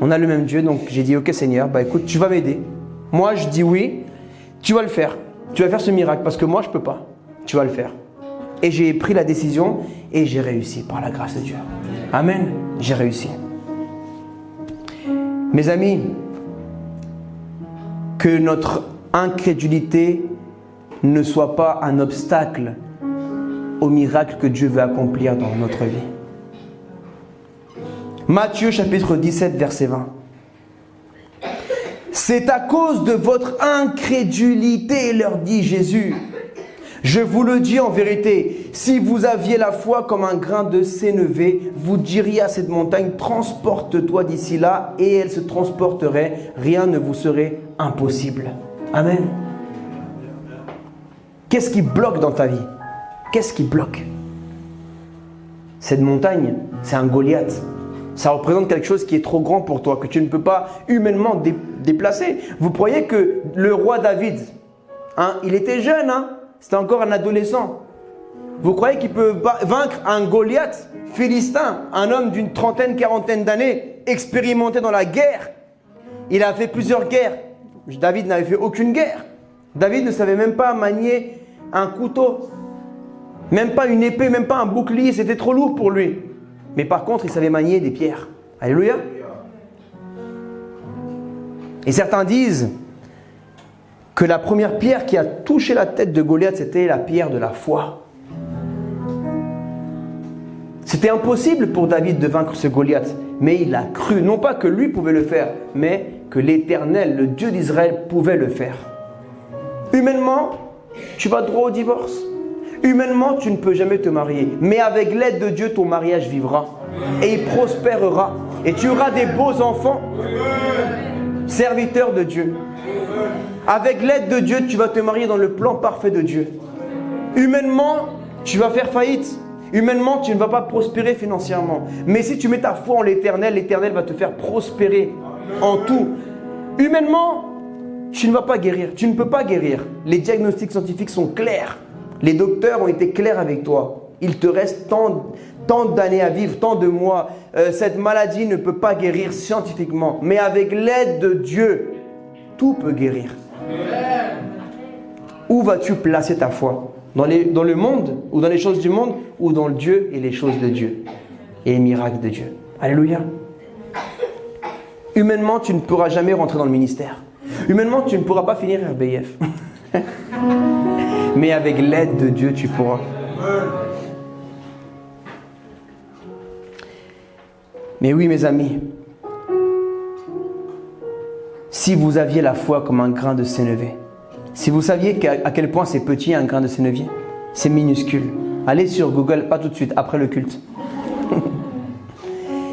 On a le même Dieu, donc j'ai dit, ok Seigneur, bah écoute, tu vas m'aider. Moi je dis oui, tu vas le faire. Tu vas faire ce miracle parce que moi je ne peux pas. Tu vas le faire. Et j'ai pris la décision et j'ai réussi par la grâce de Dieu. Amen. J'ai réussi. Mes amis, que notre incrédulité ne soit pas un obstacle au miracle que Dieu veut accomplir dans notre vie. Matthieu chapitre 17 verset 20. C'est à cause de votre incrédulité, leur dit Jésus. Je vous le dis en vérité, si vous aviez la foi comme un grain de sénévé, vous diriez à cette montagne, transporte-toi d'ici là, et elle se transporterait, rien ne vous serait impossible. Amen. Qu'est-ce qui bloque dans ta vie? Qu'est-ce qui bloque? Cette montagne, c'est un Goliath. Ça représente quelque chose qui est trop grand pour toi, que tu ne peux pas humainement déplacer. Vous croyez que le roi David, hein, il était jeune, hein? C'était encore un adolescent. Vous croyez qu'il peut vaincre un Goliath philistin, un homme d'une trentaine, quarantaine d'années, expérimenté dans la guerre? Il a fait plusieurs guerres. David n'avait fait aucune guerre. David ne savait même pas manier un couteau, même pas une épée, même pas un bouclier, c'était trop lourd pour lui. Mais par contre, il savait manier des pierres. Alléluia. Et certains disent que la première pierre qui a touché la tête de Goliath, c'était la pierre de la foi. C'était impossible pour David de vaincre ce Goliath, mais il a cru, non pas que lui pouvait le faire, mais que l'Éternel, le Dieu d'Israël, pouvait le faire. Humainement, tu vas droit au divorce. Humainement, tu ne peux jamais te marier. Mais avec l'aide de Dieu, ton mariage vivra. Et il prospérera. Et tu auras des beaux enfants. Serviteurs de Dieu. Avec l'aide de Dieu, tu vas te marier dans le plan parfait de Dieu. Humainement, tu vas faire faillite. Humainement, tu ne vas pas prospérer financièrement. Mais si tu mets ta foi en l'Éternel, l'Éternel va te faire prospérer en tout. Humainement, tu ne vas pas guérir. Tu ne peux pas guérir. Les diagnostics scientifiques sont clairs. Les docteurs ont été clairs avec toi. Il te reste tant d'années à vivre, tant de mois. Cette maladie ne peut pas guérir scientifiquement. Mais avec l'aide de Dieu, tout peut guérir. Où vas-tu placer ta foi? Dans le monde, ou dans les choses du monde, ou dans le Dieu et les choses de Dieu et les miracles de Dieu? Alléluia. Humainement, tu ne pourras jamais rentrer dans le ministère. Humainement, tu ne pourras pas finir RBF. Mais avec l'aide de Dieu, tu pourras. Mais oui, mes amis, si vous aviez la foi comme un grain de sénévé, si vous saviez à quel point c'est petit un grain de sénévé, c'est minuscule. Allez sur Google, pas tout de suite, après le culte.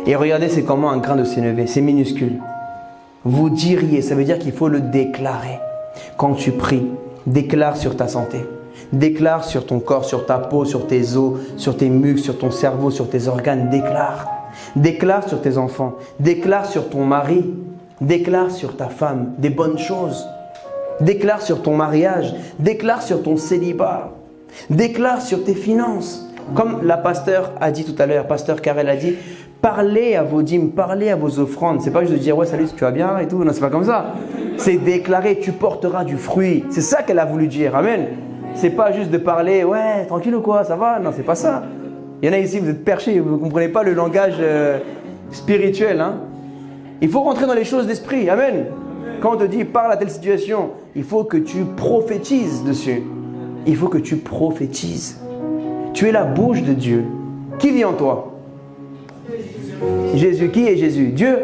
Et regardez c'est comment un grain de sénévé, c'est minuscule. Vous diriez, ça veut dire qu'il faut le déclarer. Quand tu pries, déclare sur ta santé. Déclare sur ton corps, sur ta peau, sur tes os, sur tes muscles, sur ton cerveau, sur tes organes. Déclare. Déclare sur tes enfants. Déclare sur ton mari. Déclare sur ta femme des bonnes choses. Déclare sur ton mariage. Déclare sur ton célibat. Déclare sur tes finances. Comme la pasteur a dit tout à l'heure, pasteur Karel a dit, parlez à vos dîmes, parlez à vos offrandes. C'est pas juste de dire, ouais, salut, tu vas bien et tout. Non, c'est pas comme ça. C'est déclarer, tu porteras du fruit. C'est ça qu'elle a voulu dire. Amen. C'est pas juste de parler, ouais, tranquille ou quoi, ça va. Non, c'est pas ça. Il y en a ici, vous êtes perchés, vous ne comprenez pas le langage spirituel. Hein. Il faut rentrer dans les choses d'esprit. Amen. Quand on te dit, parle à telle situation, il faut que tu prophétises dessus. Il faut que tu prophétises. Tu es la bouche de Dieu. Qui vit en toi? Jésus. Qui est Jésus? Dieu.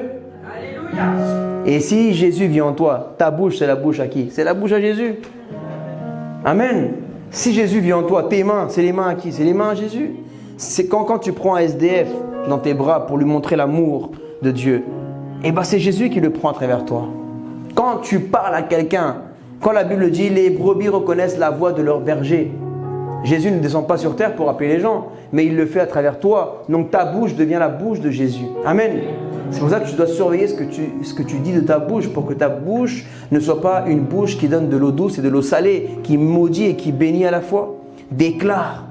Alléluia. Et si Jésus vit en toi, ta bouche, c'est la bouche à qui? C'est la bouche à Jésus. Amen. Si Jésus vit en toi, tes mains, c'est les mains à qui? C'est les mains à Jésus. C'est quand tu prends un SDF dans tes bras pour lui montrer l'amour de Dieu, et ben c'est Jésus qui le prend à travers toi. Quand tu parles à quelqu'un, quand la Bible dit les brebis reconnaissent la voix de leur berger, Jésus ne descend pas sur terre pour appeler les gens, mais il le fait à travers toi. Donc ta bouche devient la bouche de Jésus. Amen. C'est pour ça que tu dois surveiller ce que tu dis de ta bouche, pour que ta bouche ne soit pas une bouche qui donne de l'eau douce et de l'eau salée, qui maudit et qui bénit à la fois. Déclare,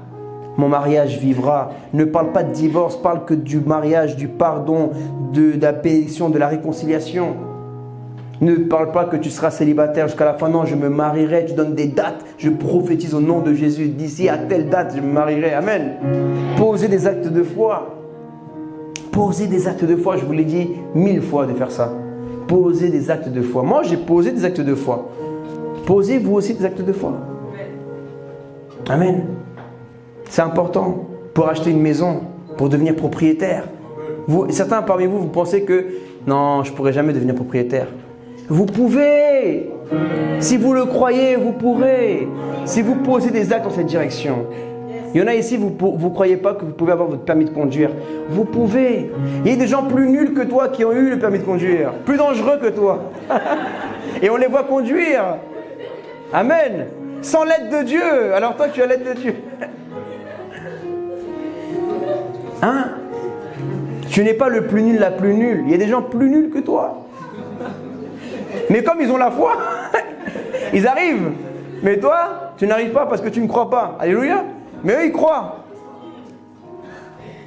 mon mariage vivra. Ne parle pas de divorce, parle que du mariage, du pardon, de la bénédiction, de la réconciliation. Ne parle pas que tu seras célibataire jusqu'à la fin. Non, je me marierai. Tu donnes des dates. Je prophétise au nom de Jésus. D'ici à telle date, je me marierai. Amen. Posez des actes de foi. Posez des actes de foi. Je vous l'ai dit 1000 fois de faire ça. Posez des actes de foi. Moi, j'ai posé des actes de foi. Posez vous aussi des actes de foi. Amen. C'est important pour acheter une maison, pour devenir propriétaire. Certains parmi vous, vous pensez que non, je ne pourrai jamais devenir propriétaire. Vous pouvez. Si vous le croyez, vous pourrez. Si vous posez des actes dans cette direction. Il y en a ici, vous ne croyez pas que vous pouvez avoir votre permis de conduire. Vous pouvez. Il y a des gens plus nuls que toi qui ont eu le permis de conduire. Plus dangereux que toi. Et on les voit conduire. Amen. Sans l'aide de Dieu. Alors toi, tu as l'aide de Dieu. Hein? Tu n'es pas le plus nul, la plus nulle. Il y a des gens plus nuls que toi. Mais comme ils ont la foi, ils arrivent. Mais toi, tu n'arrives pas parce que tu ne crois pas. Alléluia. Mais eux, ils croient.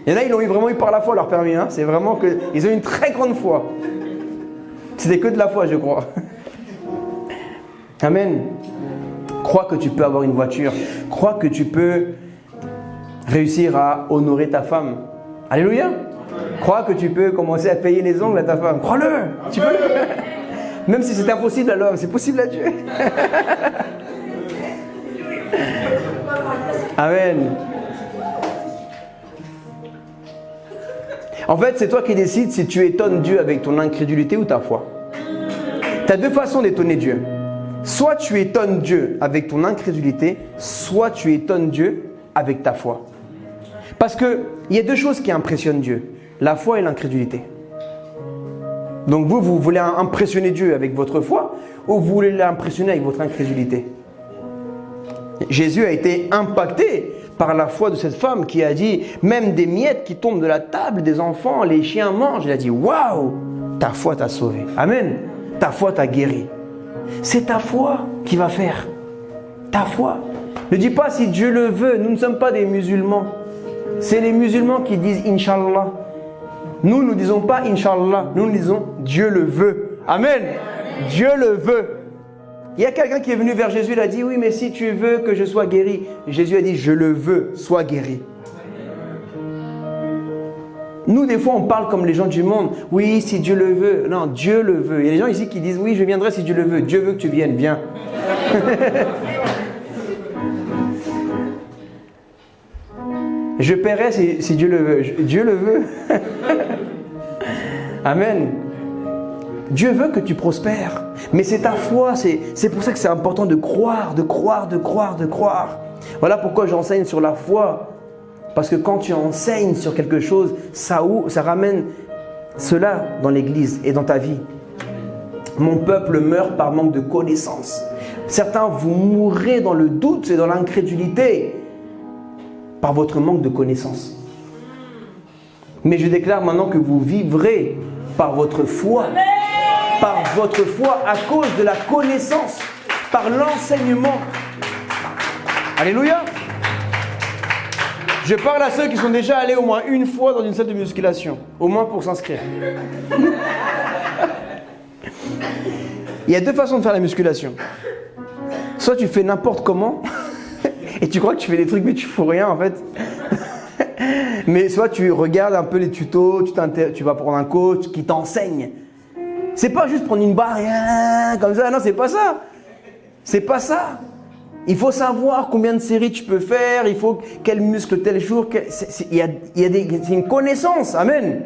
Il y en a, ils l'ont vraiment eu par la foi, leur permis. Hein. C'est vraiment qu'ils ont une très grande foi. C'était que de la foi, je crois. Amen. Crois que tu peux avoir une voiture. Crois que tu peux réussir à honorer ta femme. Alléluia. Crois que tu peux commencer à payer les ongles à ta femme. Crois-le. Tu peux le faire. Même si c'est impossible à l'homme, c'est possible à Dieu. Amen. En fait, c'est toi qui décides si tu étonnes Dieu avec ton incrédulité ou ta foi. Tu as deux façons d'étonner Dieu. Soit tu étonnes Dieu avec ton incrédulité, soit tu étonnes Dieu avec ta foi. Parce qu'il y a deux choses qui impressionnent Dieu, la foi et l'incrédulité. Donc vous voulez impressionner Dieu avec votre foi ou vous voulez l'impressionner avec votre incrédulité? Jésus a été impacté par la foi de cette femme qui a dit, même des miettes qui tombent de la table des enfants, les chiens mangent. Il a dit, waouh, ta foi t'a sauvé. Amen. Ta foi t'a guéri. C'est ta foi qui va faire. Ta foi. Ne dis pas si Dieu le veut. Nous ne sommes pas des musulmans. C'est les musulmans qui disent Inch'Allah. Nous ne disons pas Inch'Allah. Nous disons Dieu le veut. Amen. Dieu le veut. Il y a quelqu'un qui est venu vers Jésus, il a dit, oui, mais si tu veux que je sois guéri. Jésus a dit, je le veux, sois guéri. Nous, des fois, on parle comme les gens du monde. Oui, si Dieu le veut. Non, Dieu le veut. Il y a des gens ici qui disent, oui, je viendrai si Dieu le veut. Dieu veut que tu viennes, viens. Je paierai si Dieu le veut. Dieu le veut. Amen. Dieu veut que tu prospères. Mais c'est ta foi. C'est pour ça que c'est important de croire, de croire, de croire, de croire. Voilà pourquoi j'enseigne sur la foi. Parce que quand tu enseignes sur quelque chose, ça ramène cela dans l'église et dans ta vie. Mon peuple meurt par manque de connaissance. Certains, vous mourrez dans le doute et dans l'incrédulité par votre manque de connaissance. Mais je déclare maintenant que vous vivrez par votre foi. Par votre foi à cause de la connaissance, par l'enseignement. Alléluia. Je parle à ceux qui sont déjà allés au moins une fois dans une salle de musculation, au moins pour s'inscrire. Il y a deux façons de faire la musculation. Soit tu fais n'importe comment, et tu crois que tu fais des trucs mais tu fous rien en fait. Mais soit tu regardes un peu les tutos, tu vas prendre un coach qui t'enseigne. C'est pas juste prendre une barre et comme ça, non, c'est pas ça. C'est pas ça. Il faut savoir combien de séries tu peux faire, il faut quel muscle tel jour. C'est une connaissance, amen.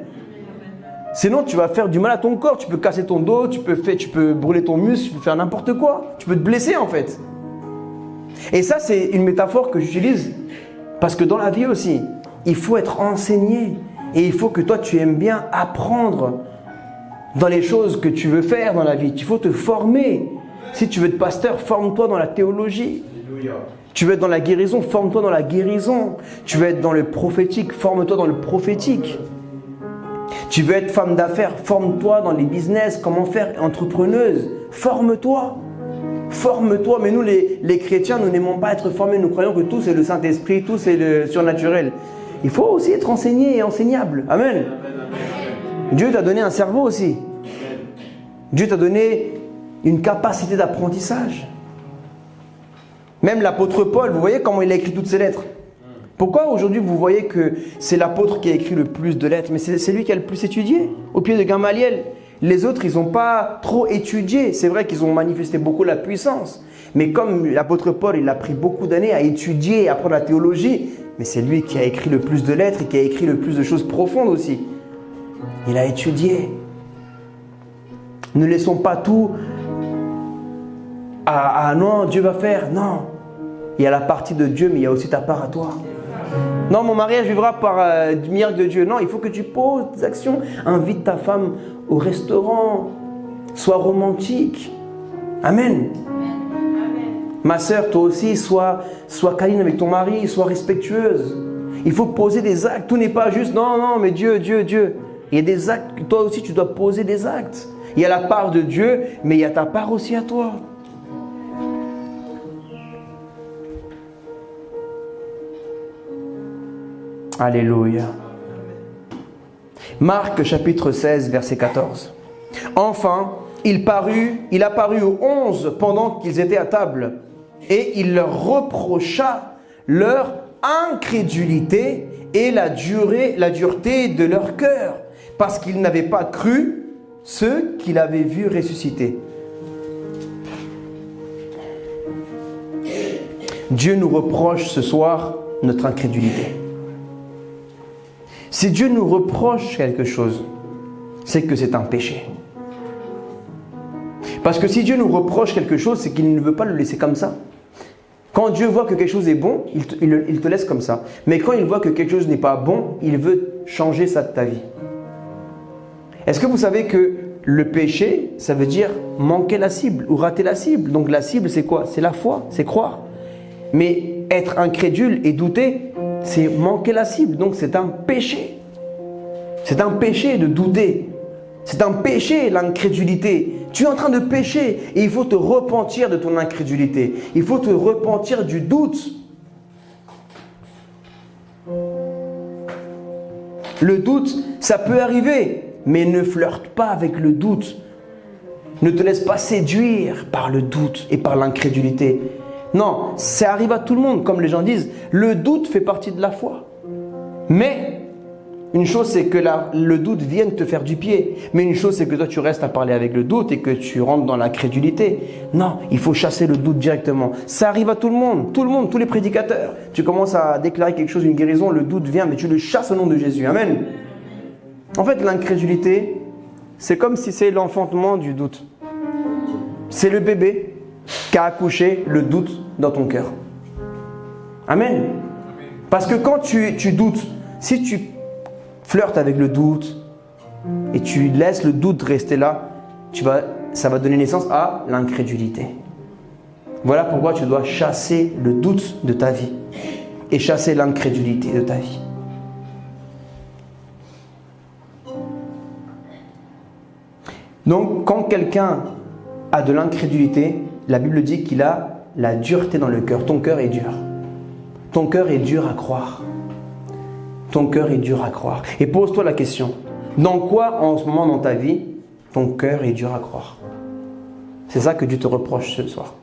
Sinon, tu vas faire du mal à ton corps, tu peux casser ton dos, tu peux brûler ton muscle, tu peux faire n'importe quoi. Tu peux te blesser en fait. Et ça, c'est une métaphore que j'utilise parce que dans la vie aussi, il faut être enseigné et il faut que toi, tu aimes bien apprendre. dans les choses que tu veux faire dans la vie. Il faut te former. Si tu veux être pasteur, forme-toi dans la théologie. Tu veux être dans la guérison, forme-toi dans la guérison. Tu veux être dans le prophétique, forme-toi dans le prophétique. Tu veux être femme d'affaires, forme-toi dans les business, comment faire, entrepreneuse. Forme-toi. Forme-toi. Mais nous, les chrétiens, nous n'aimons pas être formés. Nous croyons que tout, c'est le Saint-Esprit, tout, c'est le surnaturel. Il faut aussi être enseigné et enseignable. Amen. Dieu t'a donné un cerveau aussi. Dieu t'a donné une capacité d'apprentissage. Même l'apôtre Paul, vous voyez comment il a écrit toutes ses lettres. Pourquoi aujourd'hui vous voyez que c'est l'apôtre qui a écrit le plus de lettres? Mais c'est lui qui a le plus étudié, au pied de Gamaliel. Les autres, ils n'ont pas trop étudié. C'est vrai qu'ils ont manifesté beaucoup la puissance. Mais comme l'apôtre Paul, il a pris beaucoup d'années à étudier, à apprendre la théologie, mais c'est lui qui a écrit le plus de lettres et qui a écrit le plus de choses profondes aussi. Il a étudié. Ne laissons pas tout non, Dieu va faire. Non. Il y a la partie de Dieu, mais il y a aussi ta part à toi. Non, mon mariage vivra par du miracle de Dieu. Non, il faut que tu poses des actions. Invite ta femme au restaurant. Sois romantique. Amen. Ma sœur, toi aussi, sois câline avec ton mari, sois respectueuse. Il faut poser des actes. Tout n'est pas juste, non, mais Dieu. Il y a des actes, toi aussi, tu dois poser des actes. Il y a la part de Dieu, mais il y a ta part aussi à toi. Alléluia. Marc chapitre 16, verset 14. Enfin, il apparut aux 11 pendant qu'ils étaient à table, et il leur reprocha leur incrédulité et la dureté de leur cœur, parce qu'ils n'avaient pas cru ceux qu'il avait vus ressusciter. Dieu nous reproche ce soir notre incrédulité. Si Dieu nous reproche quelque chose, c'est que c'est un péché. Parce que si Dieu nous reproche quelque chose, c'est qu'il ne veut pas le laisser comme ça. Quand Dieu voit que quelque chose est bon, il te laisse comme ça. Mais quand il voit que quelque chose n'est pas bon, il veut changer ça de ta vie. Est-ce que vous savez que le péché, ça veut dire manquer la cible ou rater la cible? Donc la cible, c'est quoi? C'est la foi, c'est croire. Mais être incrédule et douter, c'est manquer la cible. Donc c'est un péché. C'est un péché de douter. C'est un péché, l'incrédulité. Tu es en train de pécher et il faut te repentir de ton incrédulité. Il faut te repentir du doute. Le doute, ça peut arriver, mais ne flirte pas avec le doute. Ne te laisse pas séduire par le doute et par l'incrédulité. Non, ça arrive à tout le monde, comme les gens disent. Le doute fait partie de la foi. Mais une chose, c'est que le doute vienne te faire du pied. Mais une chose, c'est que toi, tu restes à parler avec le doute et que tu rentres dans l'incrédulité. Non, il faut chasser le doute directement. Ça arrive à tout le monde, tous les prédicateurs. Tu commences à déclarer quelque chose, une guérison, le doute vient, mais tu le chasses au nom de Jésus. Amen. En fait, l'incrédulité, c'est comme si c'est l'enfantement du doute. C'est le bébé qui a accouché le doute dans ton cœur. Amen. Parce que quand tu doutes, si tu flirtes avec le doute et tu laisses le doute rester là, ça va donner naissance à l'incrédulité. Voilà pourquoi tu dois chasser le doute de ta vie et chasser l'incrédulité de ta vie. Donc, quand quelqu'un a de l'incrédulité, la Bible dit qu'il a la dureté dans le cœur. Ton cœur est dur. Ton cœur est dur à croire. Ton cœur est dur à croire. Et pose-toi la question. Dans quoi, en ce moment dans ta vie, ton cœur est dur à croire? C'est ça que Dieu te reproche ce soir.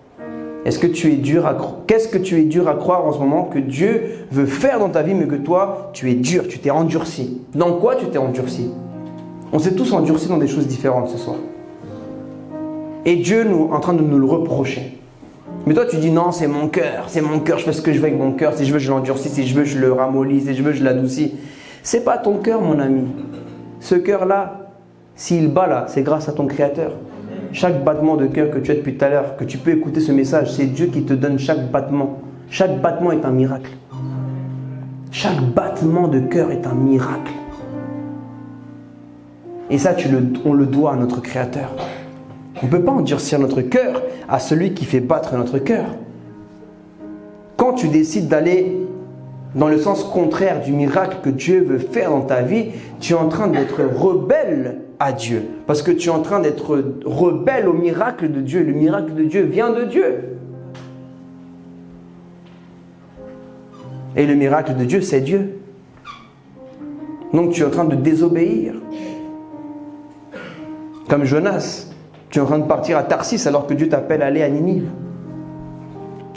Est-ce que tu es dur à croire? Qu'est-ce que tu es dur à croire en ce moment que Dieu veut faire dans ta vie, mais que toi, tu es dur, tu t'es endurci? Dans quoi tu t'es endurci? On s'est tous endurcis dans des choses différentes ce soir. Et Dieu est en train de nous le reprocher. Mais toi, tu dis non, c'est mon cœur, je fais ce que je veux avec mon cœur. Si je veux, je l'endurcis, si je veux, je le ramollis, si je veux, je l'adoucis. C'est pas ton cœur, mon ami. Ce cœur-là, s'il bat là, c'est grâce à ton Créateur. Chaque battement de cœur que tu as depuis tout à l'heure, que tu peux écouter ce message, c'est Dieu qui te donne chaque battement. Chaque battement est un miracle. Chaque battement de cœur est un miracle. Et ça, on le doit à notre Créateur. On ne peut pas endurcir notre cœur à celui qui fait battre notre cœur. Quand tu décides d'aller dans le sens contraire du miracle que Dieu veut faire dans ta vie, tu es en train d'être rebelle à Dieu. Parce que tu es en train d'être rebelle au miracle de Dieu. Le miracle de Dieu vient de Dieu. Et le miracle de Dieu, c'est Dieu. Donc tu es en train de désobéir. Comme Jonas, tu es en train de partir à Tarsis alors que Dieu t'appelle à aller à Ninive.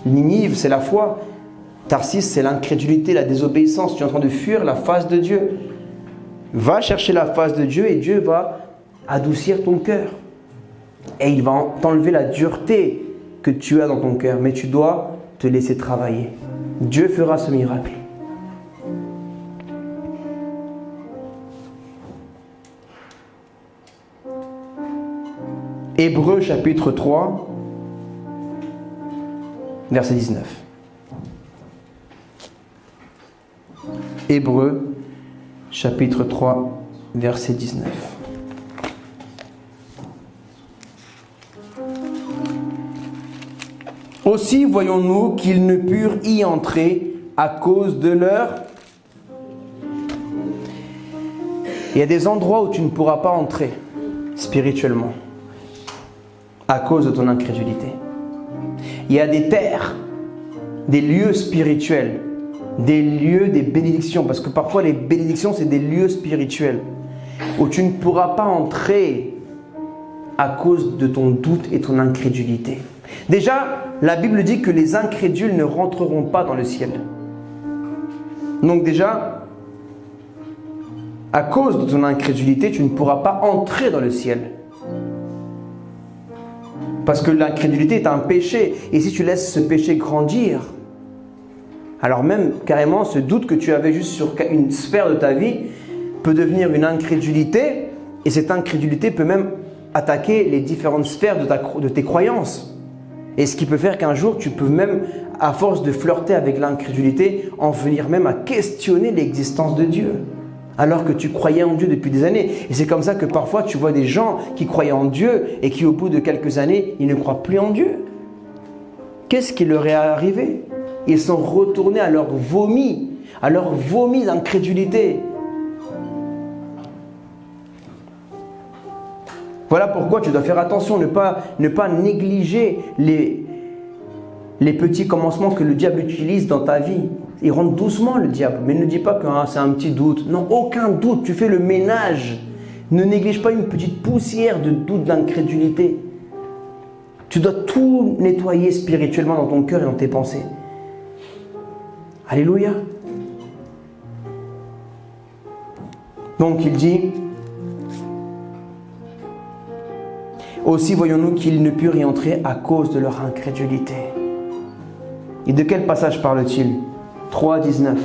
Ninive, c'est la foi. Tarsis, c'est l'incrédulité, la désobéissance. Tu es en train de fuir la face de Dieu. Va chercher la face de Dieu et Dieu va adoucir ton cœur. Et il va t'enlever la dureté que tu as dans ton cœur. Mais tu dois te laisser travailler. Dieu fera ce miracle. Hébreux chapitre 3, verset 19. Hébreux chapitre 3, verset 19. Aussi voyons-nous qu'ils ne purent y entrer à cause de leur... Il y a des endroits où tu ne pourras pas entrer spirituellement à cause de ton incrédulité. Il y a des terres, des lieux spirituels, des lieux, des bénédictions, parce que parfois les bénédictions c'est des lieux spirituels où tu ne pourras pas entrer à cause de ton doute et ton incrédulité. Déjà, la Bible dit que les incrédules ne rentreront pas dans le ciel. Donc déjà, à cause de ton incrédulité, tu ne pourras pas entrer dans le ciel. Parce que l'incrédulité est un péché. Et si tu laisses ce péché grandir, alors même carrément ce doute que tu avais juste sur une sphère de ta vie peut devenir une incrédulité. Et cette incrédulité peut même attaquer les différentes sphères de tes croyances. Et ce qui peut faire qu'un jour, tu peux même, à force de flirter avec l'incrédulité, en venir même à questionner l'existence de Dieu. Alors que tu croyais en Dieu depuis des années. Et c'est comme ça que parfois tu vois des gens qui croyaient en Dieu et qui au bout de quelques années, ils ne croient plus en Dieu. Qu'est-ce qui leur est arrivé? Ils sont retournés à leur vomi d'incrédulité. Voilà pourquoi tu dois faire attention, ne pas négliger les petits commencements que le diable utilise dans ta vie. Il rentre doucement le diable, mais ne dis pas que c'est un petit doute. Non, aucun doute, tu fais le ménage. Ne néglige pas une petite poussière de doute, d'incrédulité. Tu dois tout nettoyer spirituellement dans ton cœur et dans tes pensées. Alléluia. Donc il dit, aussi voyons-nous qu'ils ne purent y entrer à cause de leur incrédulité. Et de quel passage parle-t-il? 3, 19.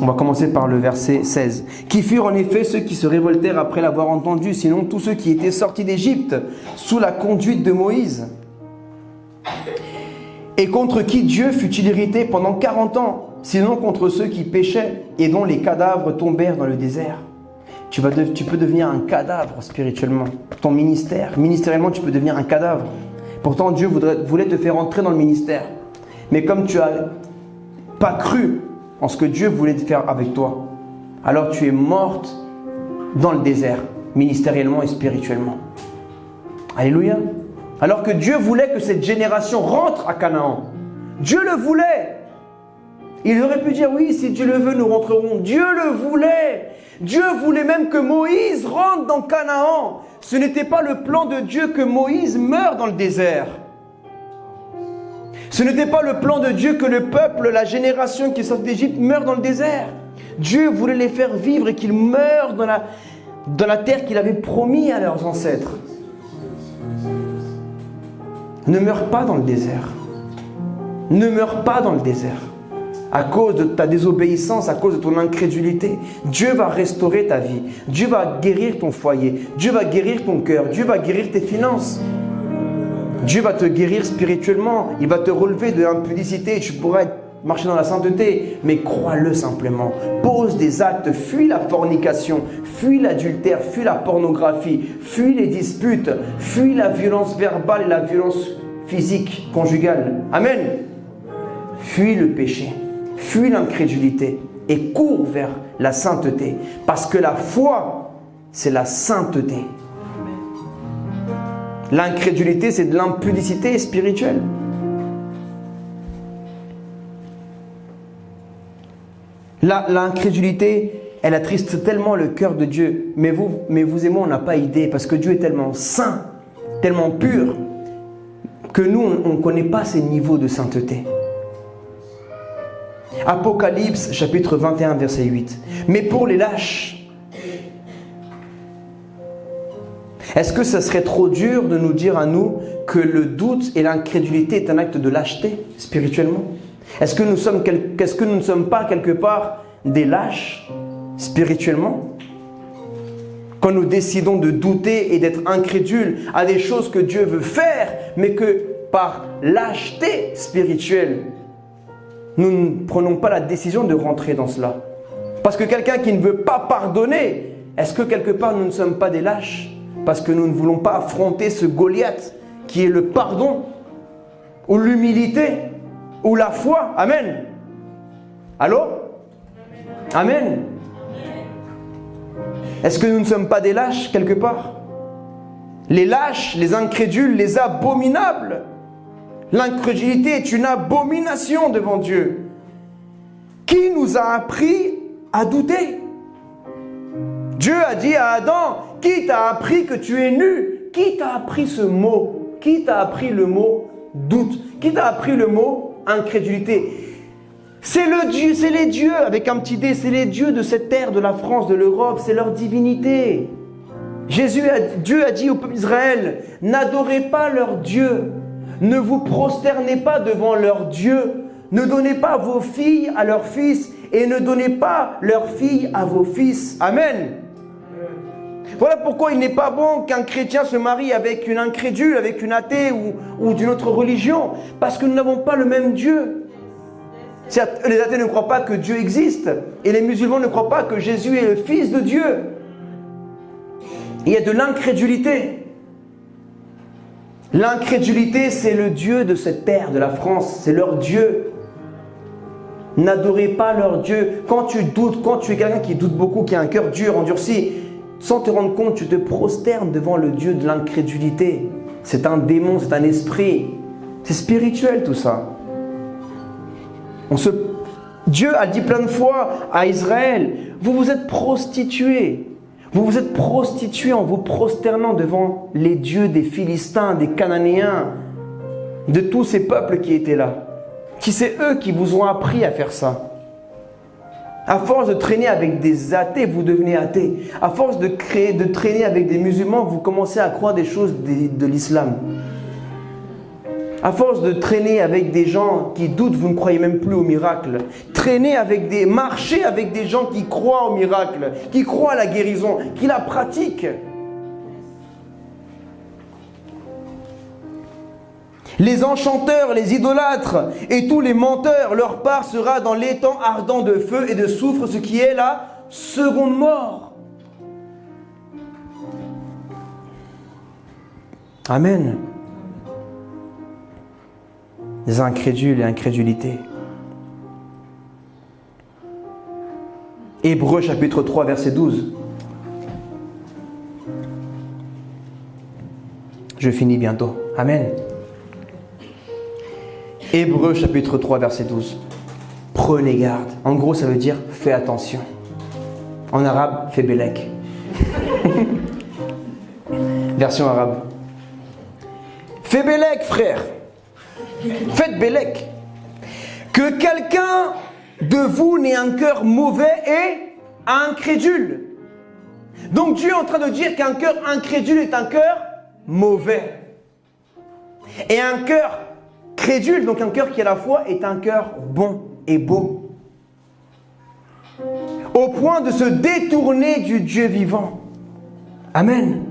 On va commencer par le verset 16. Qui furent en effet ceux qui se révoltèrent après l'avoir entendu, sinon tous ceux qui étaient sortis d'Égypte sous la conduite de Moïse, et contre qui Dieu fut-il irrité pendant 40 ans, sinon contre ceux qui péchaient et dont les cadavres tombèrent dans le désert. Tu peux devenir un cadavre spirituellement. Ton ministériellement, tu peux devenir un cadavre. Pourtant, Dieu voulait te faire entrer dans le ministère. Mais comme tu n'as pas cru en ce que Dieu voulait faire avec toi, alors tu es morte dans le désert, ministériellement et spirituellement. Alléluia. Alors que Dieu voulait que cette génération rentre à Canaan. Dieu le voulait. Il aurait pu dire, oui, si Dieu le veut, nous rentrerons. Dieu le voulait. Dieu voulait même que Moïse rentre dans Canaan. Ce n'était pas le plan de Dieu que Moïse meure dans le désert. Ce n'était pas le plan de Dieu que le peuple, la génération qui sort d'Égypte, meure dans le désert. Dieu voulait les faire vivre et qu'ils meurent dans la terre qu'il avait promis à leurs ancêtres. Ne meurs pas dans le désert. Ne meurs pas dans le désert. À cause de ta désobéissance, à cause de ton incrédulité, Dieu va restaurer ta vie. Dieu va guérir ton foyer. Dieu va guérir ton cœur. Dieu va guérir tes finances. Dieu va te guérir spirituellement. Il va te relever de l'impudicité. Tu pourras être marcher dans la sainteté, mais crois-le simplement. Pose des actes, fuis la fornication, fuis l'adultère, fuis la pornographie, fuis les disputes, fuis la violence verbale et la violence physique, conjugale. Amen. Fuis le péché, fuis l'incrédulité et cours vers la sainteté. Parce que la foi, c'est la sainteté. L'incrédulité, c'est de l'impudicité spirituelle. L'incrédulité, elle attriste tellement le cœur de Dieu. Mais vous et moi, on n'a pas idée. Parce que Dieu est tellement saint, tellement pur, que nous, on ne connaît pas ces niveaux de sainteté. Apocalypse, chapitre 21, verset 8. Mais pour les lâches, est-ce que ça serait trop dur de nous dire à nous que le doute et l'incrédulité est un acte de lâcheté spirituellement? Est-ce que nous ne sommes pas quelque part des lâches spirituellement? Quand nous décidons de douter et d'être incrédules à des choses que Dieu veut faire, mais que par lâcheté spirituelle, nous ne prenons pas la décision de rentrer dans cela. Parce que quelqu'un qui ne veut pas pardonner, est-ce que quelque part nous ne sommes pas des lâches? Parce que nous ne voulons pas affronter ce Goliath qui est le pardon, ou l'humilité, ou la foi. Amen. Allô? Amen. Est-ce que nous ne sommes pas des lâches quelque part? Les lâches, les incrédules, les abominables. L'incrédulité est une abomination devant Dieu. Qui nous a appris à douter? Dieu a dit à Adam, qui t'a appris que tu es nu? Qui t'a appris ce mot? Qui t'a appris le mot doute? Qui t'a appris le mot incrédulité? C'est les dieux, avec un petit dé, c'est les dieux de cette terre, de la France, de l'Europe, c'est leur divinité. Dieu a dit au peuple d'Israël, n'adorez pas leur Dieu, ne vous prosternez pas devant leur Dieu, ne donnez pas vos filles à leurs fils et ne donnez pas leurs filles à vos fils. Amen. Voilà pourquoi il n'est pas bon qu'un chrétien se marie avec une incrédule, avec une athée ou d'une autre religion, parce que nous n'avons pas le même Dieu. Certes, les athées ne croient pas que Dieu existe, et les musulmans ne croient pas que Jésus est le Fils de Dieu. Il y a de l'incrédulité. L'incrédulité, c'est le Dieu de cette terre, de la France, c'est leur Dieu. N'adorez pas leur Dieu. Quand tu doutes, quand tu es quelqu'un qui doute beaucoup, qui a un cœur dur, endurci, sans te rendre compte, tu te prosternes devant le Dieu de l'incrédulité. C'est un démon, c'est un esprit. C'est spirituel tout ça. Dieu a dit plein de fois à Israël, vous vous êtes prostitués. Vous vous êtes prostitués en vous prosternant devant les dieux des Philistins, des Cananéens, de tous ces peuples qui étaient là. C'est eux qui vous ont appris à faire ça. À force de traîner avec des athées, vous devenez athées. À force de traîner avec des musulmans, vous commencez à croire des choses de l'islam. À force de traîner avec des gens qui doutent, vous ne croyez même plus au miracle. Marchez avec des gens qui croient au miracle, qui croient à la guérison, qui la pratiquent. Les enchanteurs, les idolâtres et tous les menteurs, leur part sera dans l'étang ardent de feu et de soufre, ce qui est la seconde mort. Amen. Les incrédules et incrédulités. Hébreux chapitre 3 verset 12. Je finis bientôt. Amen. Hébreux chapitre 3 verset 12. Prenez garde. En gros, ça veut dire fais attention. En arabe, fais bélek. Version arabe. Fais bélek, frère. Faites bélek. Que quelqu'un de vous n'ait un cœur mauvais et incrédule. Donc Dieu est en train de dire qu'un cœur incrédule est un cœur mauvais. Et un cœur crédule, donc un cœur qui a la foi, est un cœur bon et beau. Au point de se détourner du Dieu vivant. Amen.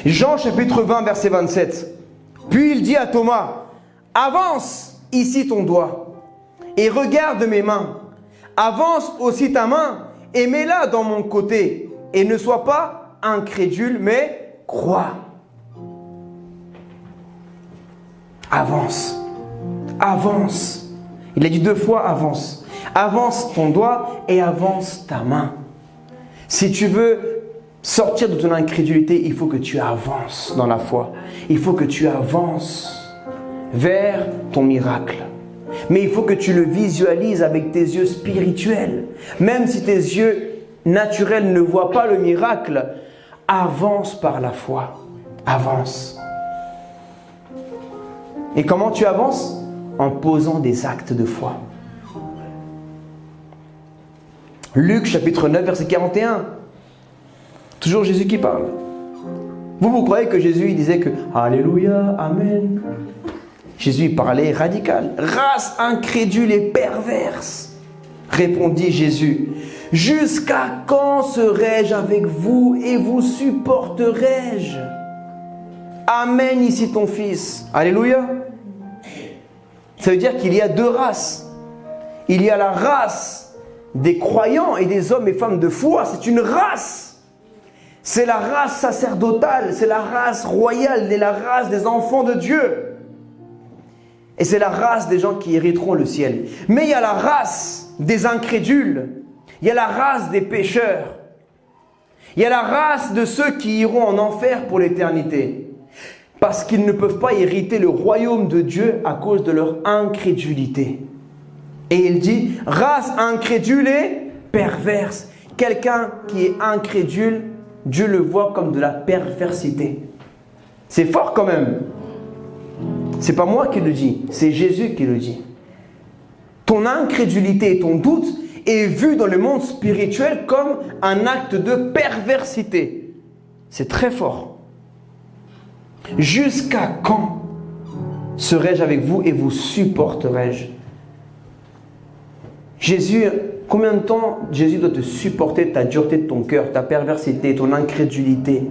Jean chapitre 20 verset 27. Puis il dit à Thomas, avance ici ton doigt et regarde mes mains. Avance aussi ta main et mets-la dans mon côté. Et ne sois pas incrédule, mais crois. Avance. Avance. Il a dit 2 fois avance. Avance ton doigt et avance ta main. Si tu veux sortir de ton incrédulité, il faut que tu avances dans la foi. Il faut que tu avances vers ton miracle. Mais il faut que tu le visualises avec tes yeux spirituels. Même si tes yeux naturels ne voient pas le miracle, avance par la foi. Avance. Et comment tu avances? En posant des actes de foi. Luc chapitre 9 verset 41. Toujours Jésus qui parle. Vous croyez que Jésus il disait que Alléluia, Amen. Jésus parlait radical. Race incrédule et perverse, répondit Jésus. Jusqu'à quand serai-je avec vous et vous supporterai-je? Amène ici ton fils. Alléluia. Ça veut dire qu'il y a 2 races. Il y a la race des croyants et des hommes et femmes de foi. C'est une race. C'est la race sacerdotale. C'est la race royale. C'est la race des enfants de Dieu. Et c'est la race des gens qui hériteront le ciel. Mais il y a la race des incrédules. Il y a la race des pécheurs. Il y a la race de ceux qui iront en enfer pour l'éternité. Parce qu'ils ne peuvent pas hériter le royaume de Dieu à cause de leur incrédulité. Et il dit, race incrédule et perverse. Quelqu'un qui est incrédule, Dieu le voit comme de la perversité. C'est fort quand même. C'est pas moi qui le dis, c'est Jésus qui le dit. Ton incrédulité et ton doute est vu dans le monde spirituel comme un acte de perversité. C'est très fort. Jusqu'à quand serai-je avec vous et vous supporterai-je? Jésus, combien de temps Jésus doit te supporter ta dureté de ton cœur, ta perversité, ton incrédulité,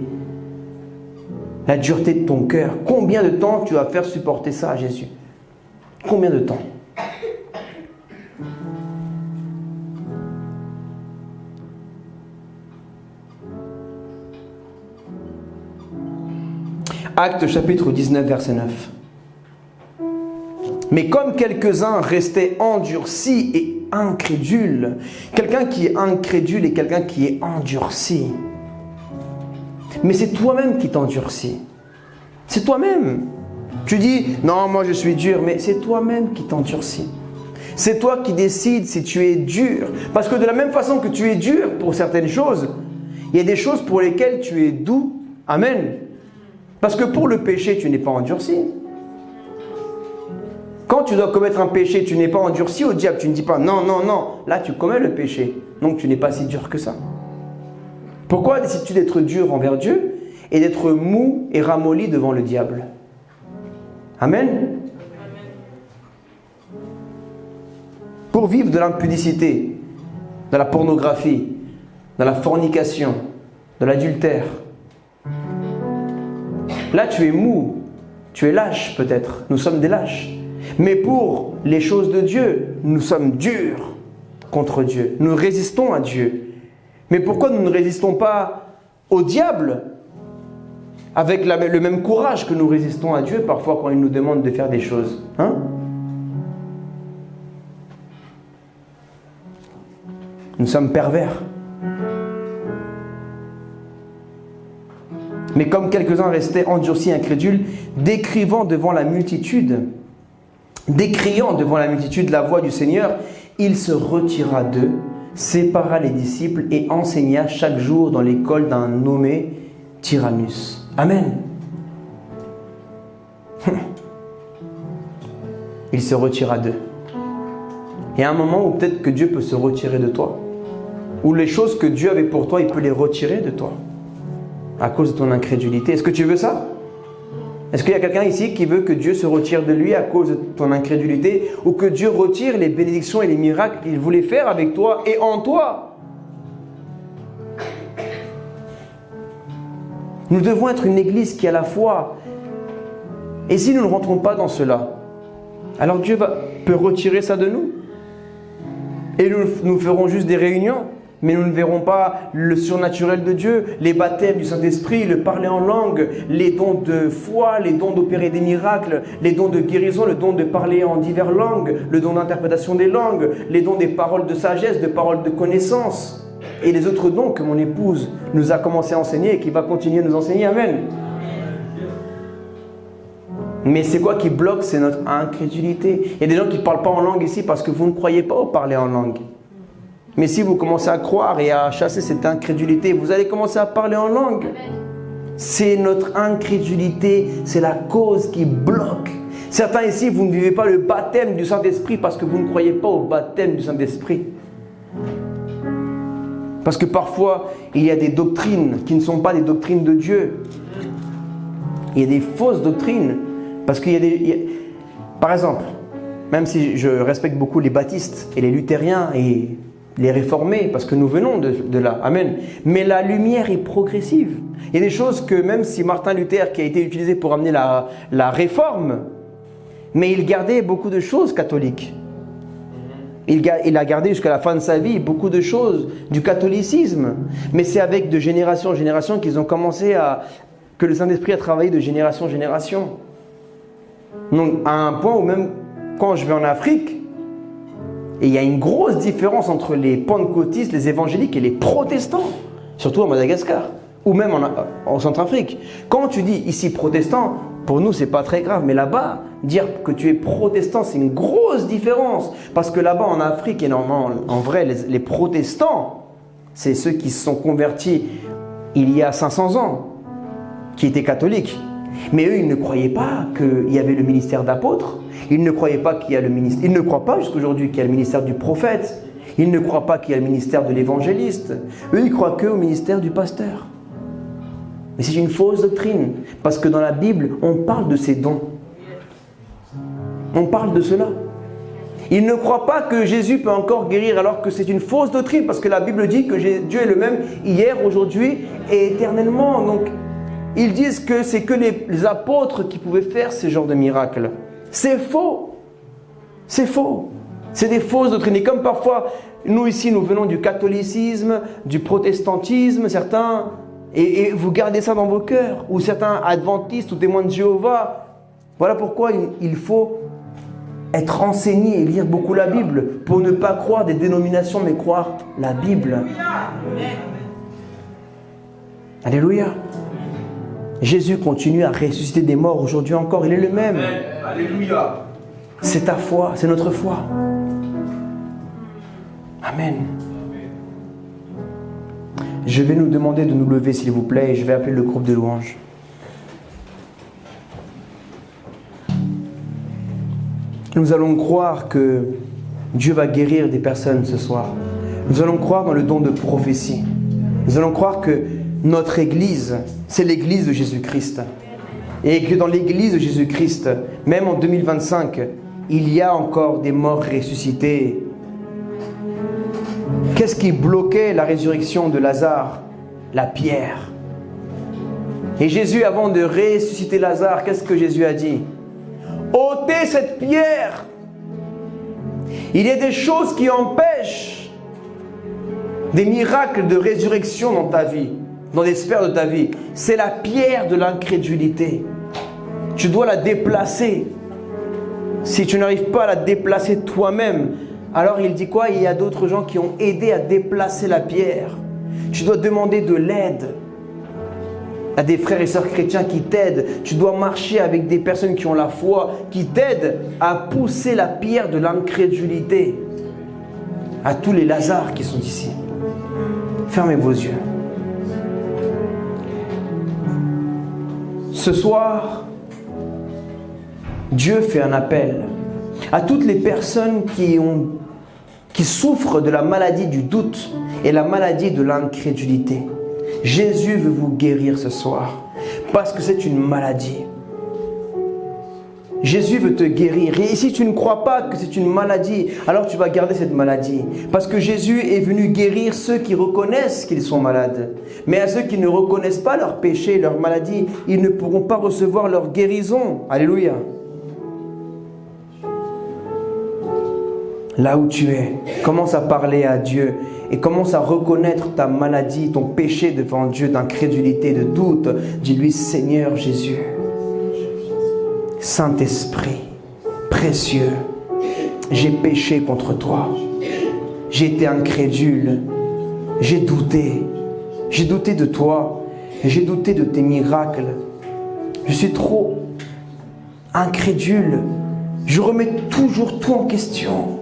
la dureté de ton cœur? Combien de temps tu vas faire supporter ça à Jésus? Combien de temps? Actes chapitre 19 verset 9. Mais comme quelques-uns restaient endurcis et incrédules, quelqu'un qui est incrédule et quelqu'un qui est endurci. Mais c'est toi-même qui t'endurcis. C'est toi-même. Tu dis, non, moi je suis dur, mais c'est toi-même qui t'endurcis. C'est toi qui décides si tu es dur. Parce que de la même façon que tu es dur pour certaines choses, il y a des choses pour lesquelles tu es doux. Amen. Parce que pour le péché, tu n'es pas endurci. Quand tu dois commettre un péché, tu n'es pas endurci au diable. Tu ne dis pas, non, non, non. Là, tu commets le péché. Donc, tu n'es pas si dur que ça. Pourquoi décides-tu d'être dur envers Dieu et d'être mou et ramolli devant le diable? Amen. Pour vivre de l'impudicité, de la pornographie, de la fornication, de l'adultère. Là, tu es mou, tu es lâche peut-être. Nous sommes des lâches. Mais pour les choses de Dieu, nous sommes durs contre Dieu. Nous résistons à Dieu. Mais pourquoi nous ne résistons pas au diable avec le même courage que nous résistons à Dieu parfois quand il nous demande de faire des choses, hein? Nous sommes pervers. Mais comme quelques-uns restaient endurcis et incrédules, décriant devant la multitude la voix du Seigneur, il se retira d'eux, sépara les disciples et enseigna chaque jour dans l'école d'un nommé Tyrannus. Amen. Il se retira d'eux. Il y a un moment où peut-être que Dieu peut se retirer de toi. Où les choses que Dieu avait pour toi, il peut les retirer de toi. À cause de ton incrédulité. Est-ce que tu veux ça? Est-ce qu'il y a quelqu'un ici qui veut que Dieu se retire de lui à cause de ton incrédulité? Ou que Dieu retire les bénédictions et les miracles qu'il voulait faire avec toi et en toi? Nous devons être une église qui a la foi. Et si nous ne rentrons pas dans cela, Alors Dieu peut retirer ça de nous. Et nous ferons juste des réunions, mais nous ne verrons pas le surnaturel de Dieu, les baptêmes du Saint-Esprit, le parler en langue, les dons de foi, les dons d'opérer des miracles, les dons de guérison, le don de parler en diverses langues, le don d'interprétation des langues, les dons des paroles de sagesse, de paroles de connaissance, et les autres dons que mon épouse nous a commencé à enseigner et qui va continuer à nous enseigner. Amen. Mais c'est quoi qui bloque? C'est notre incrédulité. Il y a des gens qui ne parlent pas en langue ici parce que vous ne croyez pas au parler en langue. Mais si vous commencez à croire et à chasser cette incrédulité, vous allez commencer à parler en langue. C'est notre incrédulité, c'est la cause qui bloque. Certains ici, vous ne vivez pas le baptême du Saint-Esprit parce que vous ne croyez pas au baptême du Saint-Esprit. Parce que parfois, il y a des doctrines qui ne sont pas des doctrines de Dieu. Il y a des fausses doctrines. Parce qu'il y a par exemple, même si je respecte beaucoup les baptistes et les luthériens et les réformés, parce que nous venons de là, amen. Mais la lumière est progressive. Il y a des choses que même si Martin Luther, qui a été utilisé pour amener la réforme, mais il gardait beaucoup de choses catholiques. Il a gardé jusqu'à la fin de sa vie beaucoup de choses du catholicisme. Mais c'est avec de génération en génération qu'ils ont commencé que le Saint-Esprit a travaillé de génération en génération. Donc à un point où même quand je vais en Afrique, et il y a une grosse différence entre les pentecôtistes, les évangéliques et les protestants, surtout à Madagascar, ou même en Centrafrique. Quand tu dis ici protestant, pour nous c'est pas très grave, mais là-bas, dire que tu es protestant, c'est une grosse différence. Parce que là-bas en Afrique, et normalement, en vrai, les protestants, c'est ceux qui se sont convertis il y a 500 ans, qui étaient catholiques. Mais eux, ils ne croyaient pas qu'il y avait le ministère d'apôtre. Ils ne croyaient pas qu'il y a le ministère. Ils ne croient pas jusqu'à aujourd'hui qu'il y a le ministère du prophète. Ils ne croient pas qu'il y a le ministère de l'évangéliste. Eux, ils croient qu'au ministère du pasteur. Mais c'est une fausse doctrine. Parce que dans la Bible, on parle de ces dons. On parle de cela. Ils ne croient pas que Jésus peut encore guérir alors que c'est une fausse doctrine. Parce que la Bible dit que Dieu est le même hier, aujourd'hui et éternellement. Donc, ils disent que c'est que les apôtres qui pouvaient faire ce genre de miracles. C'est faux. C'est faux. C'est des fausses doctrines. Et comme parfois, nous ici, nous venons du catholicisme, du protestantisme, certains, et vous gardez ça dans vos cœurs, ou certains adventistes ou témoins de Jéhovah. Voilà pourquoi il faut être enseigné et lire beaucoup la Bible, pour ne pas croire des dénominations, mais croire la Bible. Alléluia. Jésus continue à ressusciter des morts aujourd'hui encore. Il est le même. Alléluia. C'est ta foi, c'est notre foi. Amen. Je vais nous demander de nous lever, s'il vous plaît, et je vais appeler le groupe de louanges. Nous allons croire que Dieu va guérir des personnes ce soir. Nous allons croire dans le don de prophétie. Nous allons croire que notre Église, c'est l'Église de Jésus-Christ. Et que dans l'Église de Jésus-Christ, même en 2025, il y a encore des morts ressuscités. Qu'est-ce qui bloquait la résurrection de Lazare? La pierre. Et Jésus, avant de ressusciter Lazare, qu'est-ce que Jésus a dit? Ôtez cette pierre. Il y a des choses qui empêchent des miracles de résurrection dans ta vie, dans les sphères de ta vie. C'est la pierre de l'incrédulité. Tu dois la déplacer. Si tu n'arrives pas à la déplacer toi-même, alors il dit quoi? Il y a d'autres gens qui ont aidé à déplacer la pierre. Tu dois demander de l'aide à des frères et sœurs chrétiens qui t'aident. Tu dois marcher avec des personnes qui ont la foi, qui t'aident à pousser la pierre de l'incrédulité. À tous les Lazars qui sont ici. Fermez vos yeux. Ce soir, Dieu fait un appel à toutes les personnes qui souffrent de la maladie du doute et la maladie de l'incrédulité. Jésus veut vous guérir ce soir parce que c'est une maladie. Jésus veut te guérir. Et si tu ne crois pas que c'est une maladie, alors tu vas garder cette maladie. Parce que Jésus est venu guérir ceux qui reconnaissent qu'ils sont malades. Mais à ceux qui ne reconnaissent pas leur péché, leur maladie, ils ne pourront pas recevoir leur guérison. Alléluia. Là où tu es, commence à parler à Dieu et commence à reconnaître ta maladie, ton péché devant Dieu d'incrédulité, de doute. Dis-lui, Seigneur Jésus, Saint-Esprit, précieux, j'ai péché contre toi. J'ai été incrédule. J'ai douté de toi. J'ai douté de tes miracles. Je suis trop incrédule. Je remets toujours tout en question.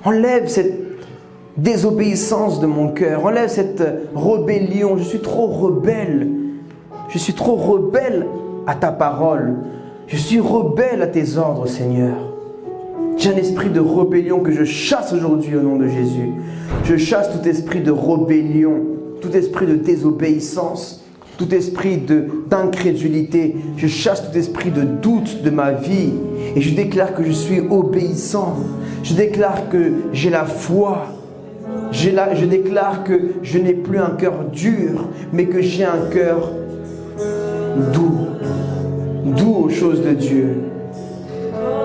Enlève cette désobéissance de mon cœur. Enlève cette rébellion. Je suis trop rebelle. Je suis trop rebelle à ta parole. Je suis rebelle à tes ordres, Seigneur. J'ai un esprit de rébellion que je chasse aujourd'hui au nom de Jésus. Je chasse tout esprit de rébellion, tout esprit de désobéissance, tout esprit d'incrédulité. Je chasse tout esprit de doute de ma vie. Et je déclare que je suis obéissant. Je déclare que j'ai la foi. Je déclare que je n'ai plus un cœur dur, mais que j'ai un cœur doux. Doux aux choses de Dieu.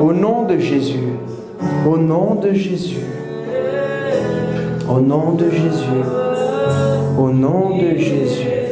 Au nom de Jésus. Au nom de Jésus. Au nom de Jésus. Au nom de Jésus.